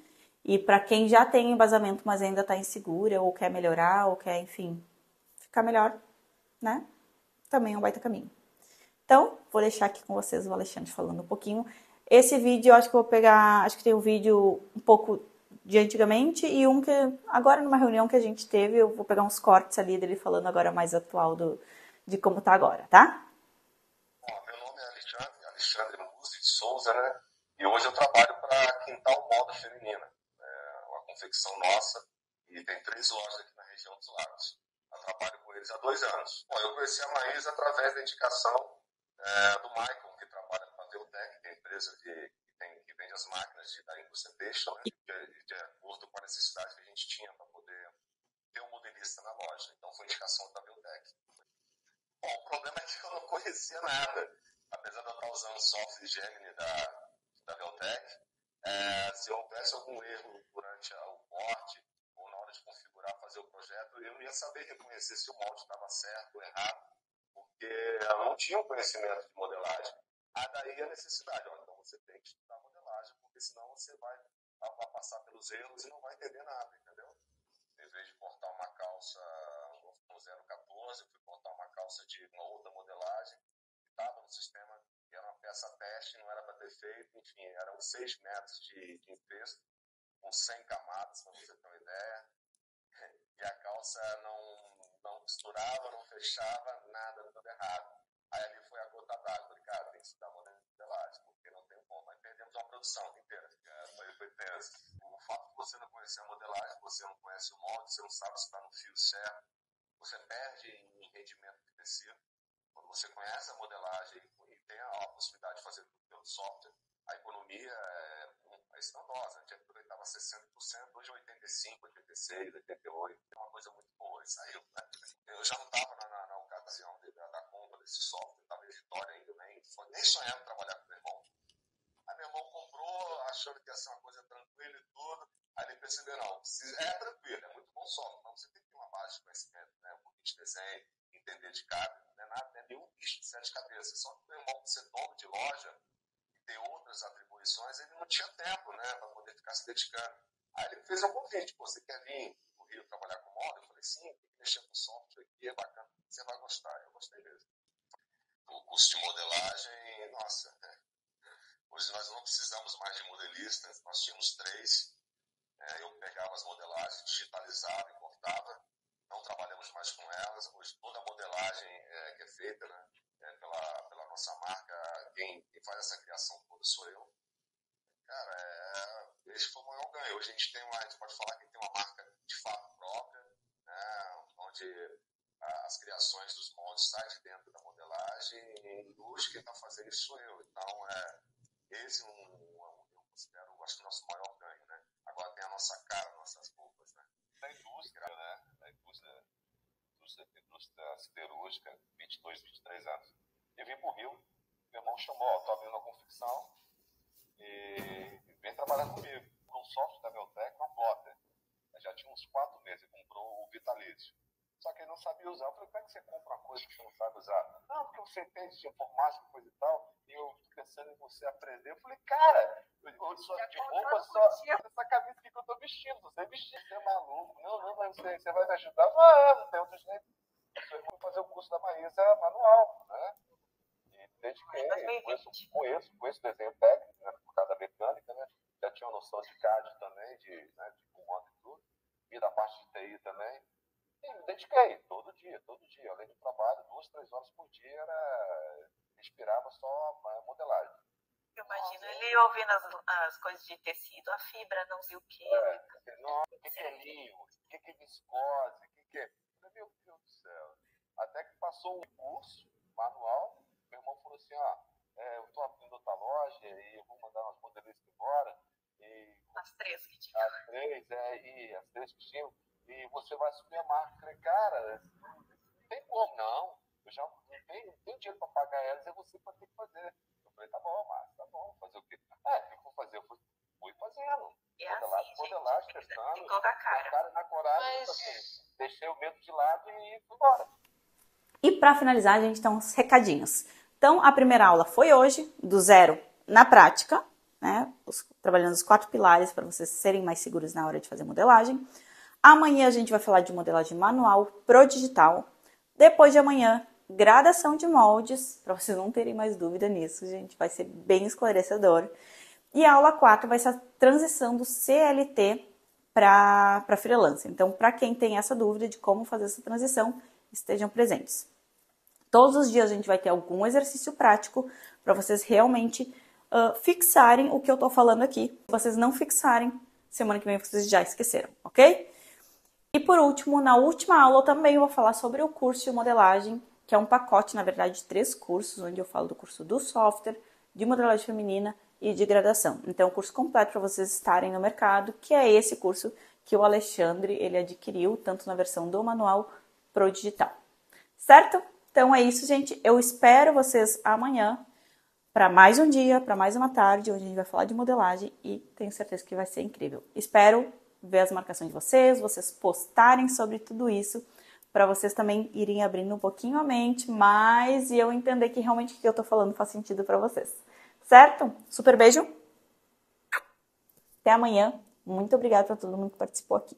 E para quem já tem embasamento, mas ainda está insegura, ou quer melhorar, ou quer, enfim, ficar melhor, né? Também é um baita caminho. Então, vou deixar aqui com vocês o Alexandre falando um pouquinho. Esse vídeo, eu acho que eu vou pegar, acho que tem um vídeo um pouco de antigamente e um que agora numa reunião que a gente teve, eu vou pegar uns cortes ali dele falando agora mais atual de como tá agora, tá? Meu nome é Alexandre Musi de Souza, né? E hoje eu trabalho para Quintal Moda Feminina, uma confecção nossa, e tem 3 lojas aqui na região dos Lagos. Eu trabalho com eles há 2 anos. Bom, eu conheci a Maísa através da indicação do Michael, que trabalha com a Teutec, que é a empresa que vende as máquinas da indústria têxtil, né? De acordo com a necessidade que a gente tinha para poder ter um modelista na loja. Então foi indicação da Teutec. Bom, o problema é que eu não conhecia nada. Apesar de eu estar usando o software Gemini da Beltec, se houvesse algum erro durante o corte ou na hora de configurar, fazer o projeto, eu não ia saber reconhecer se o molde estava certo ou errado, porque eu não tinha um conhecimento de modelagem. Daí a necessidade, então você tem que estudar modelagem, porque senão você vai passar pelos erros e não vai entender nada, entendeu? Em vez de cortar uma calça no 014, eu fui cortar uma calça de uma outra modelagem, que estava no sistema, que era uma peça teste, não era para ter feito, enfim, eram 6 metros de enpesto, com 100 camadas, para você ter uma ideia, e a calça não costurava, não fechava, nada, tudo errado. Aí ali foi a gota d'água, falei, cara, tem que estudar modelagem, porque não tem como. Aí perdemos uma produção inteira, foi tenso. O fato de você não conhecer a modelagem, você não conhece o molde, você não sabe se está no fio certo, você perde em rendimento de tecido. Quando você conhece a modelagem e tem a possibilidade de fazer tudo pelo software, a economia é estrondosa. A gente aproveitava 60%, hoje 85%, 86%, 88%. É uma coisa muito boa, e saiu, né? Eu já não estava na ocasião da compra desse software, estava em Vitória ainda, nem sonhava trabalhar com meu irmão. Aí meu irmão comprou, achando que ia ser uma coisa tranquila e tudo. Aí ele percebeu, não, tranquilo, é muito bom software, mas você tem que ter uma base de conhecimento, né? Um pouquinho de desenho, entender de cada, não é nada, não é nenhum bicho de 7 cabeças. Só que meu irmão, por ser dono de loja e ter outras atribuições, ele não tinha tempo, né, para poder ficar se dedicando. Aí ele fez um convite, pô, você quer vir no Rio trabalhar com moda? Eu falei, sim, tem que mexer com software aqui, é bacana, você vai gostar. Eu gostei mesmo. O curso de modelagem, nossa, hoje nós não precisamos mais de modelistas, nós tínhamos 3. Eu pegava as modelagens, digitalizava e cortava. Não trabalhamos mais com elas. Hoje toda a modelagem que é feita, né, pela nossa marca, quem faz essa criação toda sou eu. Cara, esse foi o maior ganho. Hoje a gente pode falar que tem uma marca de fato própria, né, onde as criações dos moldes saem de dentro da modelagem e hoje quem está fazendo isso sou eu. Então, esse eu considero, acho que o nosso maior ganho, né? Agora tem a nossa cara, nossas roupas, né? Da indústria, né? Da indústria siderúrgica, 22, 23 anos. Eu vim pro Rio, meu irmão chamou, tô abrindo uma confecção e vem trabalhar comigo. Com o software da Beltec, uma plotter. Já tinha uns 4 meses, ele comprou o Vitalício. Só que ele não sabia usar. Eu falei, como é que você compra uma coisa que você não sabe usar? Não, porque você entende de informática, coisa e tal, e eu tô pensando em você aprender. Eu falei, cara, eu sou de roupa, só essa camisa aqui que eu tô vestindo. Você vestir, você é maluco. Não, mas você vai me ajudar? Não tem outro jeito. Eu fui fazer o curso da Maísa manual, né? E dediquei, conheço desenho técnico, né, por causa da mecânica, né? Já tinha noção de CAD também, de comando e tudo. e da parte de TI também. E me dediquei todo dia. Além do trabalho, 2, 3 horas por dia respirava só modelagem. Eu imagino ele ouvindo as coisas de tecido, a fibra, não sei o quê. Nossa, o que é linho? O que é viscose? O que é... Meu Deus do céu. Até que passou um curso manual, meu irmão falou assim, eu tô abrindo outra loja e eu vou mandar umas modelistas embora. E as 3 que tinham. As 3 que tinham. E você vai subir a marca. Eu falei, cara, não tem como, não. Eu já não tenho dinheiro para pagar elas, é você que vai ter que fazer. Eu falei, tá bom, Márcio, tá bom, fazer o quê? O que eu vou fazer? Eu fui fazendo. Modelagem, testando. Tem que colocar a cara. Na coragem, assim, deixei o medo de lado e fui embora. E para finalizar, a gente tem uns recadinhos. Então, a primeira aula foi hoje, do zero na prática, né? Trabalhando os 4 pilares para vocês serem mais seguros na hora de fazer modelagem. Amanhã a gente vai falar de modelagem manual pro digital. Depois de amanhã, gradação de moldes, para vocês não terem mais dúvida nisso, gente, vai ser bem esclarecedor. E a aula 4 vai ser a transição do CLT para freelancer. Então, para quem tem essa dúvida de como fazer essa transição, estejam presentes. Todos os dias a gente vai ter algum exercício prático para vocês realmente fixarem o que eu estou falando aqui. Se vocês não fixarem, semana que vem vocês já esqueceram, ok? E por último, na última aula eu também vou falar sobre o curso de modelagem, que é um pacote, na verdade, de 3 cursos, onde eu falo do curso do software, de modelagem feminina e de graduação. Então, o curso completo para vocês estarem no mercado, que é esse curso que o Alexandre ele adquiriu, tanto na versão do manual pro digital. Certo? Então é isso, gente. Eu espero vocês amanhã para mais um dia, para mais uma tarde, onde a gente vai falar de modelagem e tenho certeza que vai ser incrível. Espero ver as marcações de vocês postarem sobre tudo isso, para vocês também irem abrindo um pouquinho a mente mais e eu entender que realmente o que eu tô falando faz sentido para vocês. Certo? Super beijo. Até amanhã. Muito obrigada para todo mundo que participou aqui.